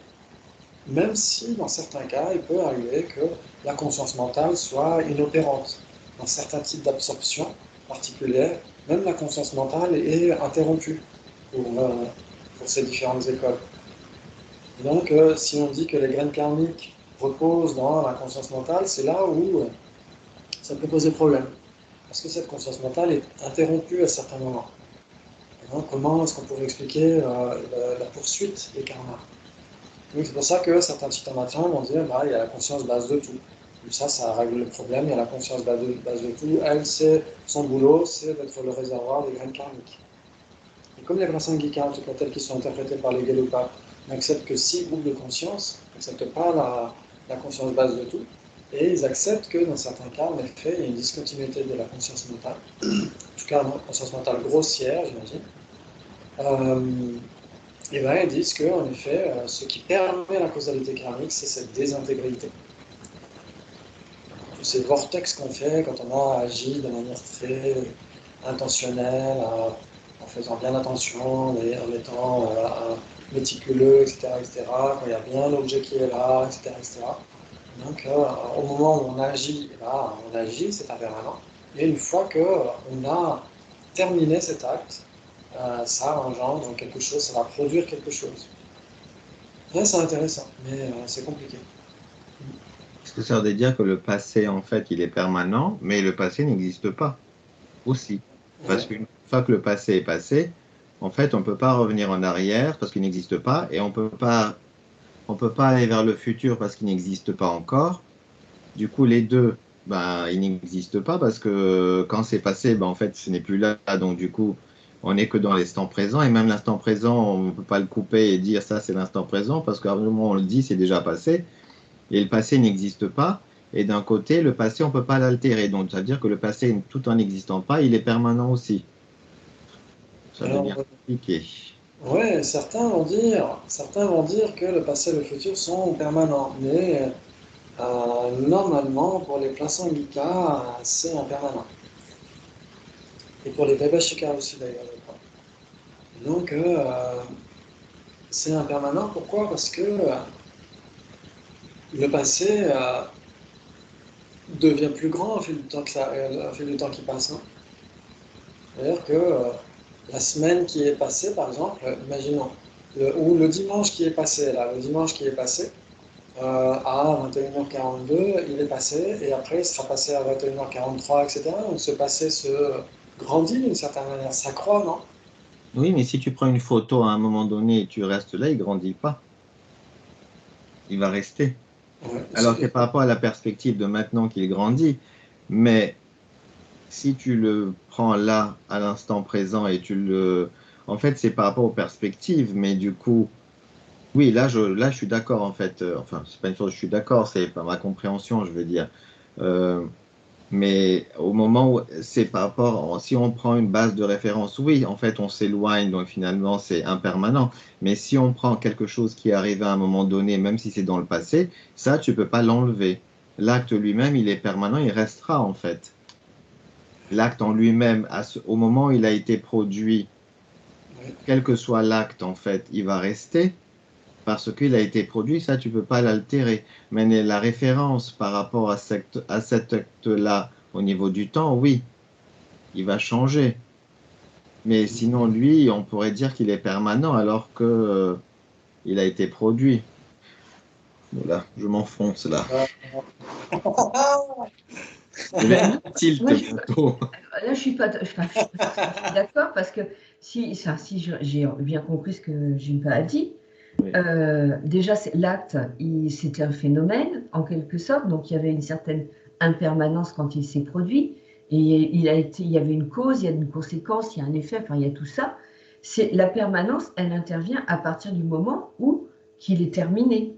même si, dans certains cas, il peut arriver que la conscience mentale soit inopérante. Dans certains types d'absorption particulières, même la conscience mentale est interrompue pour ces différentes écoles. Donc, si on dit que les graines karmiques reposent dans la conscience mentale, c'est là où ça peut poser problème. Parce que cette conscience mentale est interrompue à certains moments. Et donc, comment est-ce qu'on pourrait expliquer la poursuite des karmas? Donc, c'est pour ça que certains Chittamatans vont dire bah, il y a la conscience base de tout. Comme ça règle le problème. Il y a la conscience base de tout. Elle, son boulot, c'est d'être le réservoir des graines karmiques. Et comme les prasangika, en tout cas tels qu'ils sont interprétés par les Gelupa, n'acceptent que 6 groupes de conscience, n'acceptent pas la conscience base de tout, et ils acceptent que dans certains cas, en effet, il y a une discontinuité de la conscience mentale, en tout cas une conscience mentale grossière, j'imagine. Et bien, ils disent qu'en effet, ce qui permet la causalité karmique, c'est cette désintégralité. Tous ces vortex qu'on fait quand on a agi de manière très intentionnelle, en faisant bien attention, en étant méticuleux, etc., quand il y a bien l'objet qui est là, etc. Donc, au moment où on agit, c'est impermanent. Et une fois qu'on a terminé cet acte, ça engendre quelque chose, ça va produire quelque chose. Ouais, c'est intéressant, mais c'est compliqué. Est-ce que ça veut dire que le passé, en fait, il est permanent, mais le passé n'existe pas aussi? Parce Ouais. qu'une fois que le passé est passé, en fait, on ne peut pas revenir en arrière parce qu'il n'existe pas, et on peut pas aller vers le futur parce qu'il n'existe pas encore. Du coup, les deux, ben, ils n'existent pas parce que quand c'est passé, ben, en fait, ce n'est plus là. Donc, du coup, on n'est que dans l'instant présent. Et même l'instant présent, on ne peut pas le couper et dire ça, c'est l'instant présent parce qu'à un moment, on le dit, c'est déjà passé. Et le passé n'existe pas. Et d'un côté, le passé, on ne peut pas l'altérer. Donc, ça veut dire que le passé, tout en n'existant pas, il est permanent aussi. Ça devient Alors, compliqué. ouais, certains vont dire que le passé et le futur sont permanents, mais normalement, pour les prasangika, c'est impermanent. Et pour les vaibhashika aussi, d'ailleurs, je crois. Donc, c'est impermanent. Pourquoi? Parce que le passé devient plus grand au fil du temps, au fil du temps qui passe. Hein. C'est-à-dire que la semaine qui est passée, par exemple, imaginons, ou le dimanche qui est passé, là, le dimanche qui est passé, à 21h42, il est passé, et après il sera passé à 21h43, etc. Donc ce passé se grandit d'une certaine manière, ça croît, non? Oui, mais si tu prends une photo à un moment donné et tu restes là, il ne grandit pas. Il va rester. Ouais, Alors c'est par rapport à la perspective de maintenant qu'il grandit, mais si tu le prends là, à l'instant présent, et tu le... En fait, c'est par rapport aux perspectives, mais du coup, oui, là, je suis d'accord, en fait. Enfin, c'est pas une chose, je suis d'accord, c'est pas ma compréhension, je veux dire. Euh, mais au moment où c'est par rapport, si on prend une base de référence, oui, en fait, on s'éloigne, donc finalement, c'est impermanent. Mais si on prend quelque chose qui est arrivé à un moment donné, même si c'est dans le passé, ça, tu peux pas l'enlever. L'acte lui-même, il est permanent, il restera, en fait. l'acte en lui-même, au moment où il a été produit, Oui. quel que soit l'acte, en fait, il va rester parce qu'il a été produit, ça, tu ne peux pas l'altérer. Mais la référence par rapport à cet acte-là au niveau du temps, oui, il va changer. Mais sinon, lui, on pourrait dire qu'il est permanent alors que, il a été produit. Voilà, je m'enfonce là. Je vais être tilt Moi, bientôt. là, je suis pas d'accord parce que si j'ai bien compris ce que Jimpa a dit, Oui. déjà, l'acte, c'était un phénomène, en quelque sorte, donc il y avait une certaine impermanence quand il s'est produit, et il y avait une cause, il y a une conséquence, il y a un effet, enfin, il y a tout ça. La permanence, elle intervient à partir du moment où qu'il est terminé.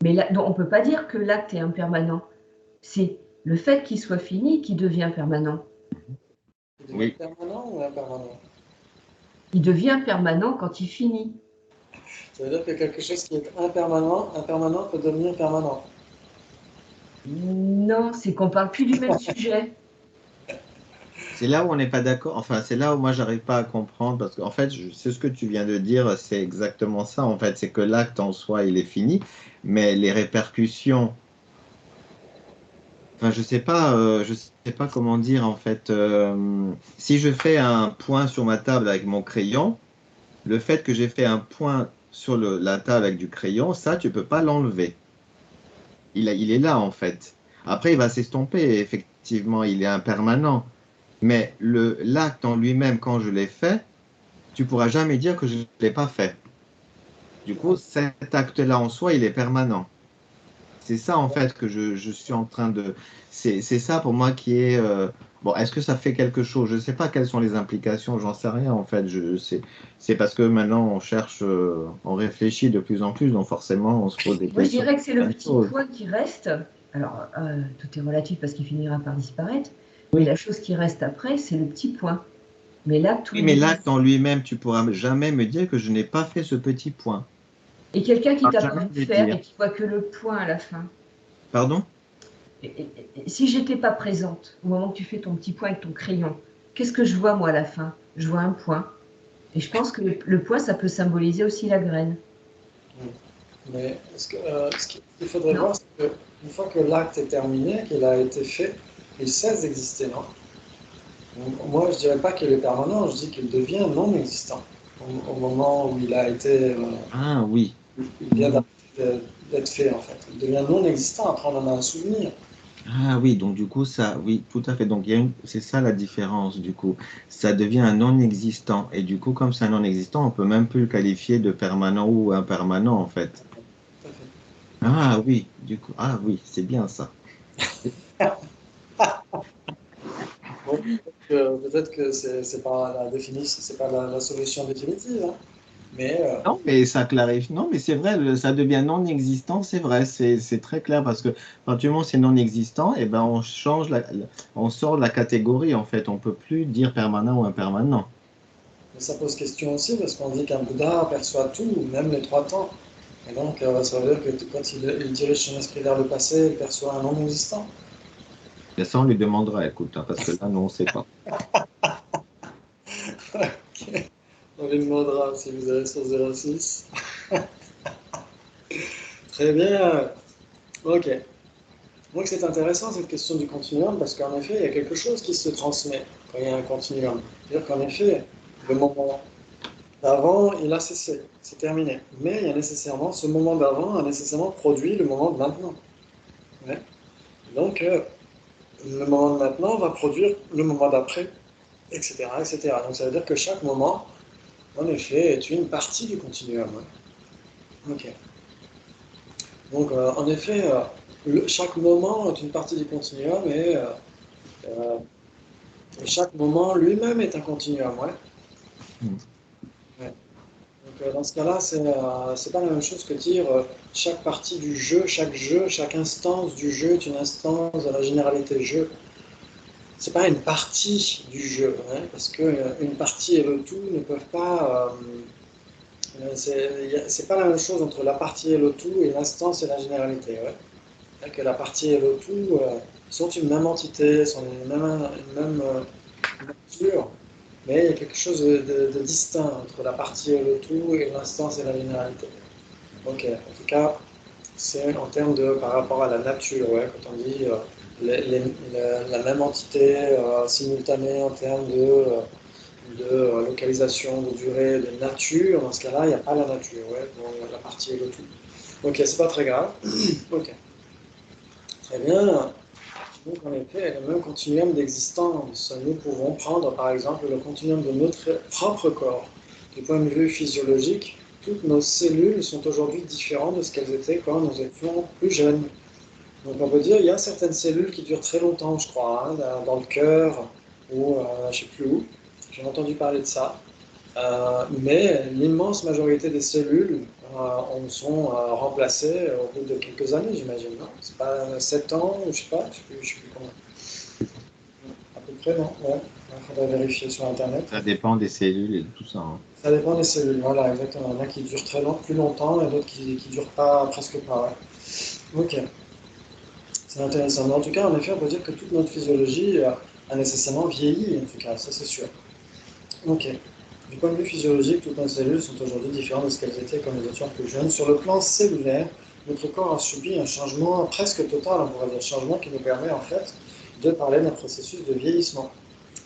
Mais là, donc, on ne peut pas dire que l'acte est impermanent. C'est le fait qu'il soit fini qui devient permanent. Il devient Oui. permanent ou impermanent? Il devient permanent quand il finit. Ça veut dire que quelque chose qui est impermanent peut devenir permanent. Non, c'est qu'on ne parle plus du même sujet. C'est là où on n'est pas d'accord. Enfin, c'est là où moi, j'arrive pas à comprendre parce qu'en fait, c'est ce que tu viens de dire, c'est exactement ça. En fait, c'est que l'acte en soi, il est fini, mais les répercussions. Enfin, je sais pas comment dire en fait. Si je fais un point sur ma table avec mon crayon, le fait que j'ai fait un point sur la table avec du crayon, ça, tu peux pas l'enlever. Il est là en fait. Après, il va s'estomper. Effectivement, il est impermanent. Mais l'acte en lui-même, quand je l'ai fait, tu pourras jamais dire que je ne l'ai pas fait. Du coup, cet acte-là en soi, il est permanent. C'est ça, en fait, que je suis en train de... C'est ça pour moi qui est... Bon, est-ce que ça fait quelque chose? Je ne sais pas quelles sont les implications, j'en sais rien, en fait. C'est parce que maintenant, on cherche, on réfléchit de plus en plus, donc forcément, on se pose des Moi, je questions. dirais que c'est le Plein de petit choses. point qui reste. Alors, tout est relatif parce qu'il finira par disparaître. Mais la chose qui reste après, c'est le petit point. Mais là, tout Oui, mais existe. l'acte en lui-même, tu pourras jamais me dire que je n'ai pas fait ce petit point. Et quelqu'un qui Tu t'a pourras pas jamais vu le faire dire. et qui voit que le point à la fin. Pardon? Si j'étais pas présente au moment que tu fais ton petit point avec ton crayon, qu'est-ce que je vois moi à la fin? Je vois un point. Et je pense que le point, ça peut symboliser aussi la graine. Mais ce qu'il faudrait Non? voir, c'est qu'une fois que l'acte est terminé, qu'il a été fait, il cesse d'exister, non? Moi, je dirais pas qu'il est permanent, je dis qu'il devient non existant au moment où il a été, Ah oui. il vient d'être fait en fait. Il devient non existant. Après, on en a un souvenir. Ah oui, donc du coup, ça, oui, tout à fait. Donc, c'est ça la différence, du coup. Ça devient un non-existant. Et du coup, comme c'est un non-existant, on peut même plus le qualifier de permanent ou impermanent, en fait. Tout à fait. Ah oui, du coup, ah oui, c'est bien ça. Bon, peut-être que c'est pas la définition, c'est pas la solution définitive, hein. Mais Non, mais ça clarifie. Non, mais c'est vrai, ça devient non-existant, c'est vrai, c'est très clair parce que quand tu montres c'est non-existant, et ben on change on sort de la catégorie en fait. On peut plus dire permanent ou impermanent. ça pose question aussi parce qu'on dit qu'un Bouddha perçoit tout, même les trois temps. Et donc, ça veut dire que quand il dirige son esprit vers le passé, il perçoit un non existant. Et ça, on lui demandera, écoute, hein, parce que là, non, on ne sait pas. Ok. On lui demandera si vous allez sur 06. Très bien. Ok. Donc c'est intéressant cette question du continuum parce qu'en effet, il y a quelque chose qui se transmet quand il y a un continuum. C'est-à-dire qu'en effet, le moment d'avant, il a cessé, c'est terminé. Mais il y a nécessairement, ce moment d'avant a nécessairement produit le moment de maintenant. Ouais. Donc, le moment de maintenant va produire le moment d'après, etc., etc. Donc ça veut dire que chaque moment, en effet, est une partie du continuum. Ouais. Ok. Donc, en effet, chaque moment est une partie du continuum euh, et chaque moment lui-même est un continuum. Ouais. Hmm. Ouais. Donc, dans ce cas-là, c'est pas la même chose que dire chaque partie du jeu, chaque instance du jeu est une instance de la généralité jeu. C'est pas une partie du jeu, hein, parce que une partie et le tout ne peuvent pas. C'est pas la même chose entre la partie et le tout et l'instance et la généralité. Ouais. que la partie et le tout sont une même entité, sont une même nature, mais il y a quelque chose de distinct entre la partie et le tout et l'instance et la linéarité. Ok, en tout cas, c'est en termes de par rapport à la nature, ouais, quand on dit la même entité simultanée en termes de localisation, de durée, de nature, dans ce cas-là, il n'y a pas la nature, ouais, dans la partie et le tout. Ok, c'est pas très grave. Ok, très bien. Donc, en effet, le même continuum d'existence. Nous pouvons prendre, par exemple, le continuum de notre propre corps. Du point de vue physiologique, toutes nos cellules sont aujourd'hui différentes de ce qu'elles étaient quand nous étions plus jeunes. Donc, on peut dire qu'il y a certaines cellules qui durent très longtemps, je crois, hein, dans le cœur ou je ne sais plus où. J'ai entendu parler de ça. Mais l'immense majorité des cellules en sont remplacées au bout de quelques années, j'imagine, non? C'est pas 7 ans, ou je sais plus combien. À peu près, non? Ouais, il faudrait vérifier sur Internet. Ça dépend des cellules et de tout ça, hein. Ça dépend des cellules, voilà, exactement. Il y en a qui durent plus longtemps et d'autres qui ne durent pas, presque pas, ouais. Ok, c'est intéressant. Mais en tout cas, en effet, on peut dire que toute notre physiologie a nécessairement vieilli, en tout cas, ça c'est sûr. Ok. Du point de vue physiologique, toutes nos cellules sont aujourd'hui différentes de ce qu'elles étaient quand nous étions plus jeunes. Sur le plan cellulaire, notre corps a subi un changement presque total, on pourrait dire, un changement qui nous permet en fait de parler d'un processus de vieillissement.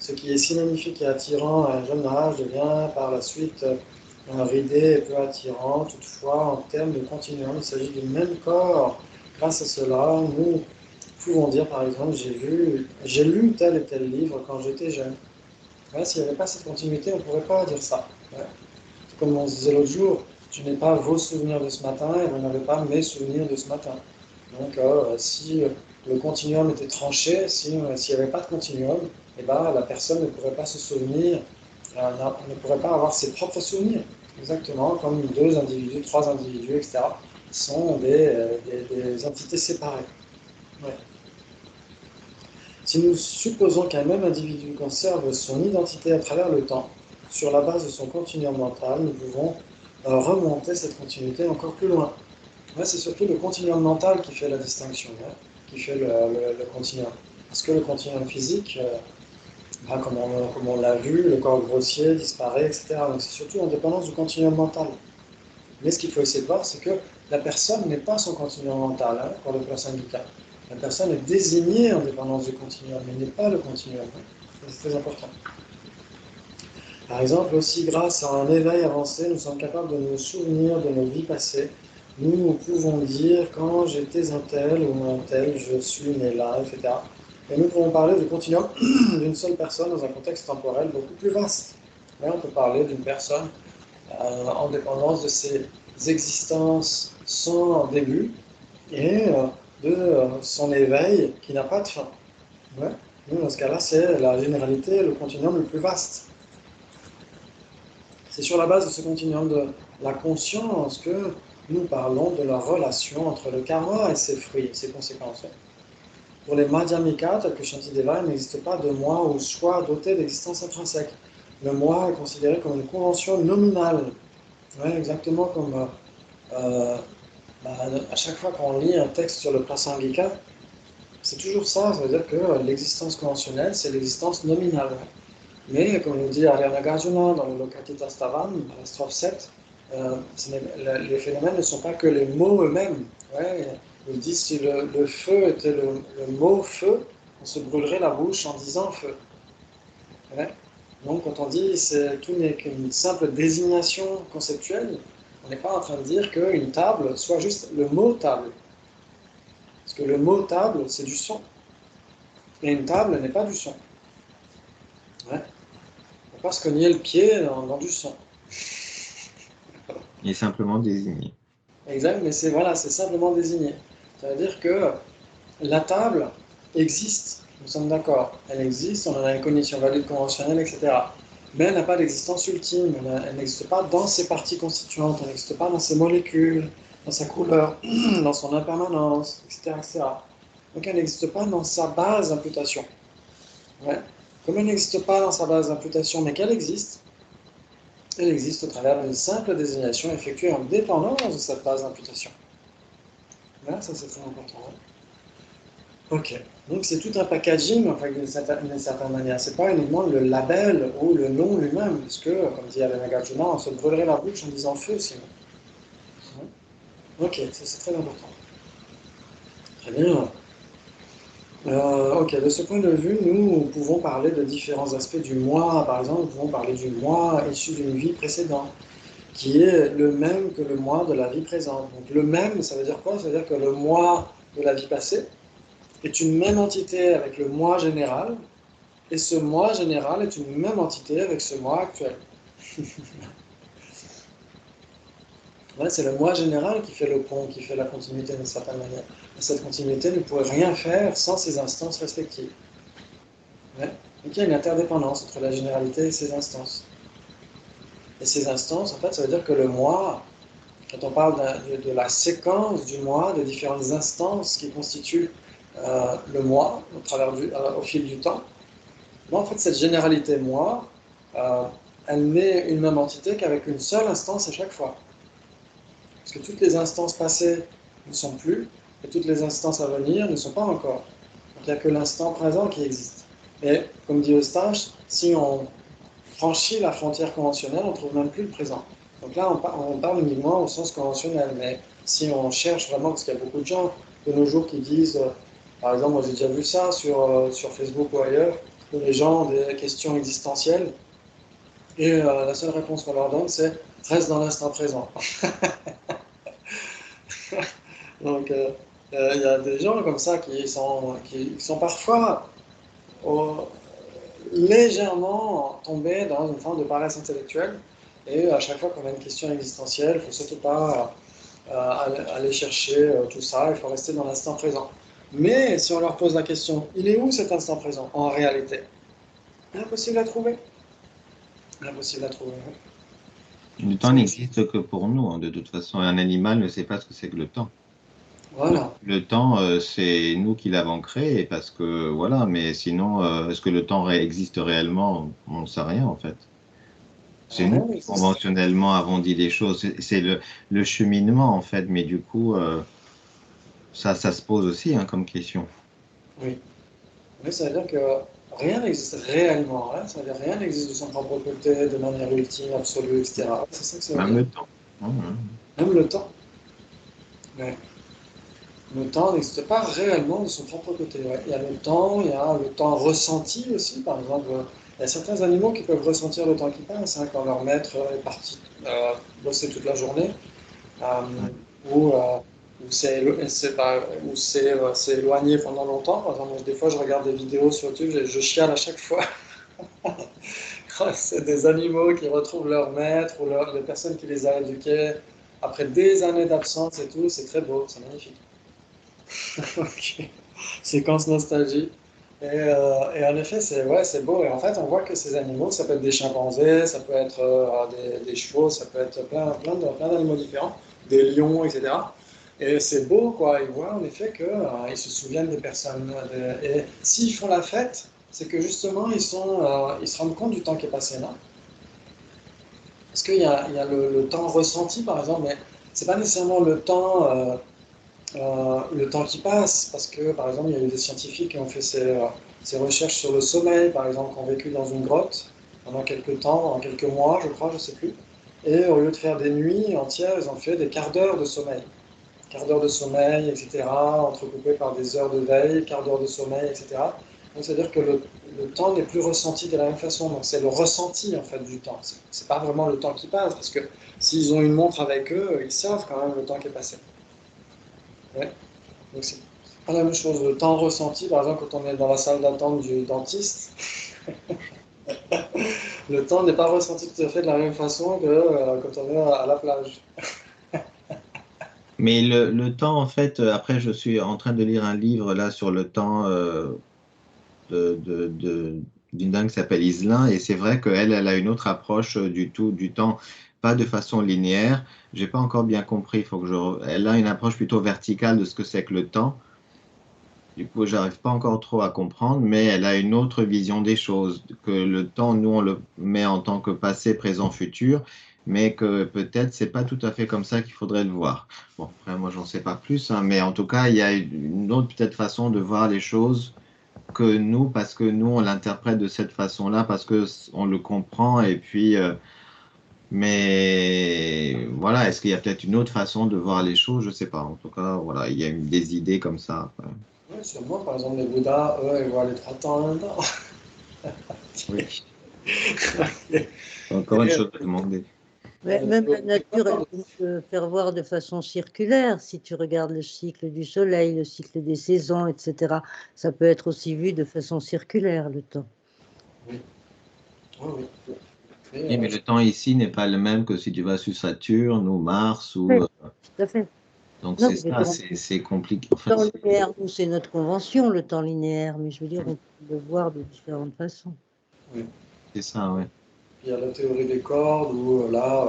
Ce qui est si magnifique et attirant à un jeune âge devient par la suite ridé et peu attirant. Toutefois, en termes de continuum, il s'agit du même corps. Grâce à cela, nous pouvons dire par exemple, j'ai lu tel et tel livre quand j'étais jeune. Ouais, s'il n'y avait pas cette continuité, on ne pourrait pas dire ça. Ouais. Comme on se disait l'autre jour, je n'ai pas vos souvenirs de ce matin et vous n'avez pas mes souvenirs de ce matin. Donc, si le continuum était tranché, s'il n'y avait pas de continuum, eh ben, la personne ne pourrait pas se souvenir, ne pourrait pas avoir ses propres souvenirs. Exactement, comme 2 individus, 3 individus, etc., sont des entités séparées. Ouais. Si nous supposons qu'un même individu conserve son identité à travers le temps, sur la base de son continuum mental, nous pouvons remonter cette continuité encore plus loin. Là, c'est surtout le continuum mental qui fait la distinction, hein, qui fait le continuum. Parce que le continuum physique, comme on l'a vu, le corps grossier disparaît, etc. Donc c'est surtout en dépendance du continuum mental. Mais ce qu'il faut essayer de voir, c'est que la personne n'est pas son continuum mental, hein, pour le plan syndical. La personne est désignée en dépendance du continuum, mais n'est pas le continuum. Hein. C'est très important. Par exemple, aussi grâce à un éveil avancé, nous sommes capables de nous souvenir de nos vies passées. Nous pouvons dire quand j'étais un tel ou un tel, je suis né là, etc. Et nous pouvons parler du continuum d'une seule personne dans un contexte temporel beaucoup plus vaste. Là, on peut parler d'une personne en dépendance de ses existences sans début et de son éveil qui n'a pas de fin. Ouais. Nous, dans ce cas-là, c'est la généralité, le continuum le plus vaste. C'est sur la base de ce continuum de la conscience que nous parlons de la relation entre le karma et ses fruits, ses conséquences. Pour les Madhyamika, tels que Shantideva, il n'existe pas de moi ou soi doté d'existence intrinsèque. Le moi est considéré comme une convention nominale. Ouais, exactement comme à chaque fois qu'on lit un texte sur le Prasangika, c'est toujours ça, ça veut dire que l'existence conventionnelle, c'est l'existence nominale. Mais, comme nous dit Ariana Nagarjuna dans le Lokatita Stavam, à la strophe 7, les phénomènes ne sont pas que les mots eux-mêmes. Ouais, il dit si le feu était le mot feu, on se brûlerait la bouche en disant feu. Ouais. Donc, quand on dit que tout n'est qu'une simple désignation conceptuelle, on n'est pas en train de dire qu'une table soit juste le mot table. Parce que le mot table, c'est du son. Et une table n'est pas du son. Ouais. On ne peut pas se cogner le pied dans du son. Il est simplement désigné. Exact, mais c'est simplement désigné. Ça veut dire que la table existe, nous sommes d'accord. Elle existe, on en a une cognition valide conventionnelle, etc. Mais elle n'a pas d'existence ultime, elle n'existe pas dans ses parties constituantes, elle n'existe pas dans ses molécules, dans sa couleur, dans son impermanence, etc., etc. Donc elle n'existe pas dans sa base d'imputation. Ouais. Comme elle n'existe pas dans sa base d'imputation, mais qu'elle existe, elle existe au travers d'une simple désignation effectuée en dépendance de cette base d'imputation. Là, ça c'est très important. Hein. Ok. Donc c'est tout un packaging, enfin, d'une certaine manière. C'est pas uniquement le label ou le nom lui-même, parce que, comme dit Alain Nagarjuna, on se brûlerait la bouche en disant feu sinon. Ok, ça c'est très important. Très bien. Ok, de ce point de vue, nous pouvons parler de différents aspects du moi. Par exemple, nous pouvons parler du moi issu d'une vie précédente, qui est le même que le moi de la vie présente. Donc le même, ça veut dire quoi? Ça veut dire que le moi de la vie passée est une même entité avec le moi général, et ce moi général est une même entité avec ce moi actuel. Ouais, c'est le moi général qui fait le pont, qui fait la continuité d'une certaine manière. Et cette continuité ne pourrait rien faire sans ces instances respectives. Ouais. Donc il y a une interdépendance entre la généralité et ces instances. Et ces instances, en fait, ça veut dire que le moi, quand on parle de la séquence du moi, des différentes instances qui constituent le moi au fil du temps, moi, en fait, cette généralité moi, euh, elle n'est une même entité qu'avec une seule instance à chaque fois. Parce que toutes les instances passées ne sont plus, et toutes les instances à venir ne sont pas encore. Donc il n'y a que l'instant présent qui existe. Et comme dit Eustache, si on franchit la frontière conventionnelle, on ne trouve même plus le présent. Donc là, on parle uniquement au sens conventionnel, mais si on cherche vraiment, parce qu'il y a beaucoup de gens de nos jours qui disent, par exemple, moi j'ai déjà vu ça sur Facebook ou ailleurs, où les gens ont des questions existentielles, et la seule réponse qu'on leur donne, c'est reste dans l'instant présent. Donc il y a des gens comme ça qui sont parfois légèrement tombés dans une forme de paresse intellectuelle. Et à chaque fois qu'on a une question existentielle, il ne faut surtout pas aller chercher tout ça, il faut rester dans l'instant présent. Mais si on leur pose la question, il est où cet instant présent en réalité? Impossible à trouver. Impossible à trouver. Le temps n'existe que pour nous, hein, de toute façon. Un animal ne sait pas ce que c'est que le temps. Voilà. Le temps, c'est nous qui l'avons créé parce que voilà, mais sinon, est-ce que le temps existe réellement? On ne sait rien en fait. C'est nous Rien qui n'existe. conventionnellement avons dit des choses. C'est le cheminement en fait, mais du coup, ça se pose aussi hein, comme question. Oui. Mais ça veut dire que rien n'existe réellement. Hein. Ça veut dire que rien n'existe de son propre côté, de manière ultime, absolue, etc. C'est ça que ça veut Même dire. le temps. Même le temps. Ouais. Le temps n'existe pas réellement de son propre côté. Ouais. Il y a le temps, il y a le temps ressenti aussi. Par exemple, il y a certains animaux qui peuvent ressentir le temps qui passe, hein, quand leur maître est parti bosser toute la journée, euh, ou, s'est éloigné pendant longtemps. Par exemple, des fois, je regarde des vidéos sur YouTube, je chiale à chaque fois. C'est des animaux qui retrouvent leur maître ou les personnes qui les a éduqués après des années d'absence et tout. C'est très beau, c'est magnifique. Ok. Séquence nostalgie. Et en effet, c'est beau. Et en fait, on voit que ces animaux, ça peut être des chimpanzés, ça peut être des chevaux, ça peut être plein d'animaux différents, des lions, etc. Et c'est beau, quoi. Ils voient en effet qu'ils se souviennent des personnes. Et s'ils font la fête, c'est que justement, ils se rendent compte du temps qui est passé, non? Parce qu'il y a le temps ressenti, par exemple, mais c'est pas nécessairement le temps qui passe, parce que par exemple, il y a eu des scientifiques qui ont fait ces recherches sur le sommeil, par exemple, qui ont vécu dans une grotte pendant quelques temps, pendant quelques mois, je crois, je ne sais plus. Et au lieu de faire des nuits entières, ils ont fait des quarts d'heure de sommeil. Quart d'heure de sommeil, etc., entrecoupés par des heures de veille, quart d'heure de sommeil, etc. Donc, c'est-à-dire que le temps n'est plus ressenti de la même façon. Donc, c'est le ressenti, en fait, du temps. C'est pas vraiment le temps qui passe, parce que s'ils ont une montre avec eux, ils savent quand même le temps qui est passé. Ouais. Donc c'est pas la même chose. Le temps ressenti, par exemple, quand on est dans la salle d'attente du dentiste, le temps n'est pas ressenti tout à fait de la même façon que quand on est à la plage. Mais le temps, en fait, après, je suis en train de lire un livre là sur le temps d'une dame qui s'appelle Iselin, et c'est vrai qu'elle, elle a une autre approche du temps, pas de façon linéaire. J'ai pas encore bien compris. Elle a une approche plutôt verticale de ce que c'est que le temps. Du coup, j'arrive pas encore trop à comprendre, mais elle a une autre vision des choses, que le temps, nous, on le met en tant que passé, présent, futur, mais que peut-être c'est pas tout à fait comme ça qu'il faudrait le voir. Bon, après, moi, j'en sais pas plus, hein, mais en tout cas, il y a une autre peut-être façon de voir les choses que nous, parce que nous, on l'interprète de cette façon-là, parce que on le comprend, et puis, mais voilà, est-ce qu'il y a peut-être une autre façon de voir les choses? Je sais pas. En tout cas, voilà, il y a des idées comme ça. Ouais, sûrement, par exemple, les Bouddhas, eux, ils voient les trois temps en même temps. Oui. Encore une chose à demander. Mais même la nature, elle peut te faire voir de façon circulaire. Si tu regardes le cycle du soleil, le cycle des saisons, etc., ça peut être aussi vu de façon circulaire, le temps. Oui, oui, oui. Oui, mais le temps ici n'est pas le même que si tu vas sur Saturne ou Mars Oui, ou tout à fait. donc Non, c'est mais ça, c'est compliqué. le Enfin, temps linéaire, nous, c'est notre convention, le temps linéaire, mais je veux dire, on peut le voir de différentes façons. Oui. c'est ça, ouais. Il y a la théorie des cordes où là,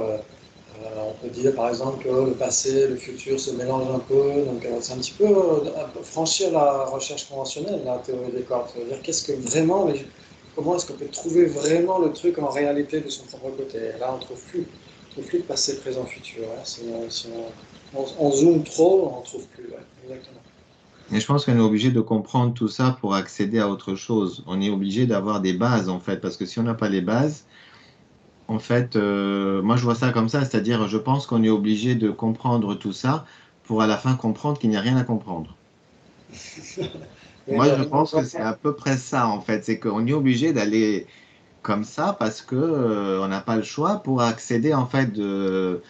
on peut dire par exemple que le passé et le futur se mélangent un peu. Donc c'est un petit peu franchir la recherche conventionnelle, la théorie des cordes. C'est-à-dire qu'est-ce que vraiment, comment est-ce qu'on peut trouver vraiment le truc en réalité de son propre côté. Et là, on ne trouve plus. On trouve plus de passé, présent, futur. Hein. Si on zoome trop, on ne trouve plus. Ouais. Exactement. Mais je pense qu'on est obligé de comprendre tout ça pour accéder à autre chose. On est obligé d'avoir des bases en fait, parce que si on n'a pas les bases, en fait, moi je vois ça comme ça, c'est-à-dire je pense qu'on est obligé de comprendre tout ça pour à la fin comprendre qu'il n'y a rien à comprendre. Mais il y Moi, a je rien pense que à c'est voir. à peu près ça, en fait. C'est qu'on est obligé d'aller comme ça parce que, on n'a pas le choix pour accéder, en fait, de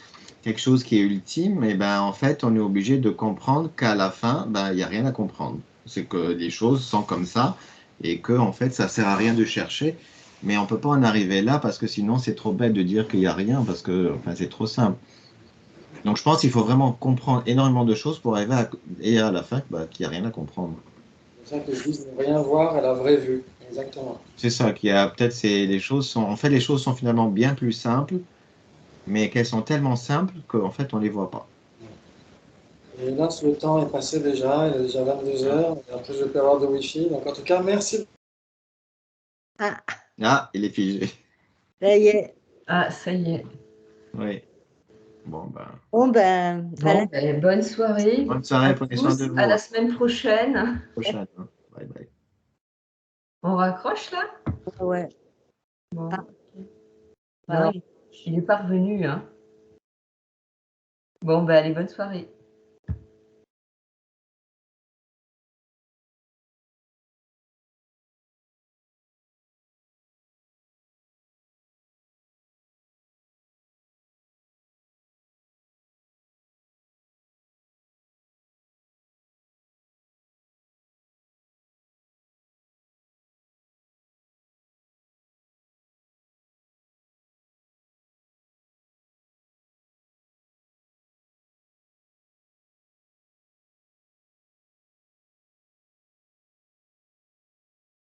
quelque chose qui est ultime. Et ben, en fait, on est obligé de comprendre qu'à la fin, ben, il n'y a rien à comprendre. C'est que les choses sont comme ça et que, en fait, ça sert à rien de chercher. Mais on peut pas en arriver là parce que sinon, c'est trop bête de dire qu'il n'y a rien parce que, enfin, c'est trop simple. Donc, je pense qu'il faut vraiment comprendre énormément de choses pour arriver et à la fin, bah, qu'il n'y a rien à comprendre. C'est ça que je dis, ne rien voir à la vraie vue. Exactement. C'est ça, qu'il y a peut-être les choses sont, en fait, les choses sont finalement bien plus simples, mais qu'elles sont tellement simples qu'en fait, on les voit pas. Et là, le temps est passé déjà, il est déjà 22 heures, et en plus je peux avoir de Wi-Fi. Donc en tout cas, merci. Ah, Ah, il est figé. ça y est. Ah, ça y est. Oui. Bon, ben, Bon, ben, à Bon, ben, bonne soirée bonne à soirée, prenez soin de tous. À vous. la À semaine prochaine. la prochaine. Hein. Bye bye. On raccroche là? ouais. Bon. Ah, Non, alors. il est pas revenu, hein. Bon, ben, allez, bonne soirée.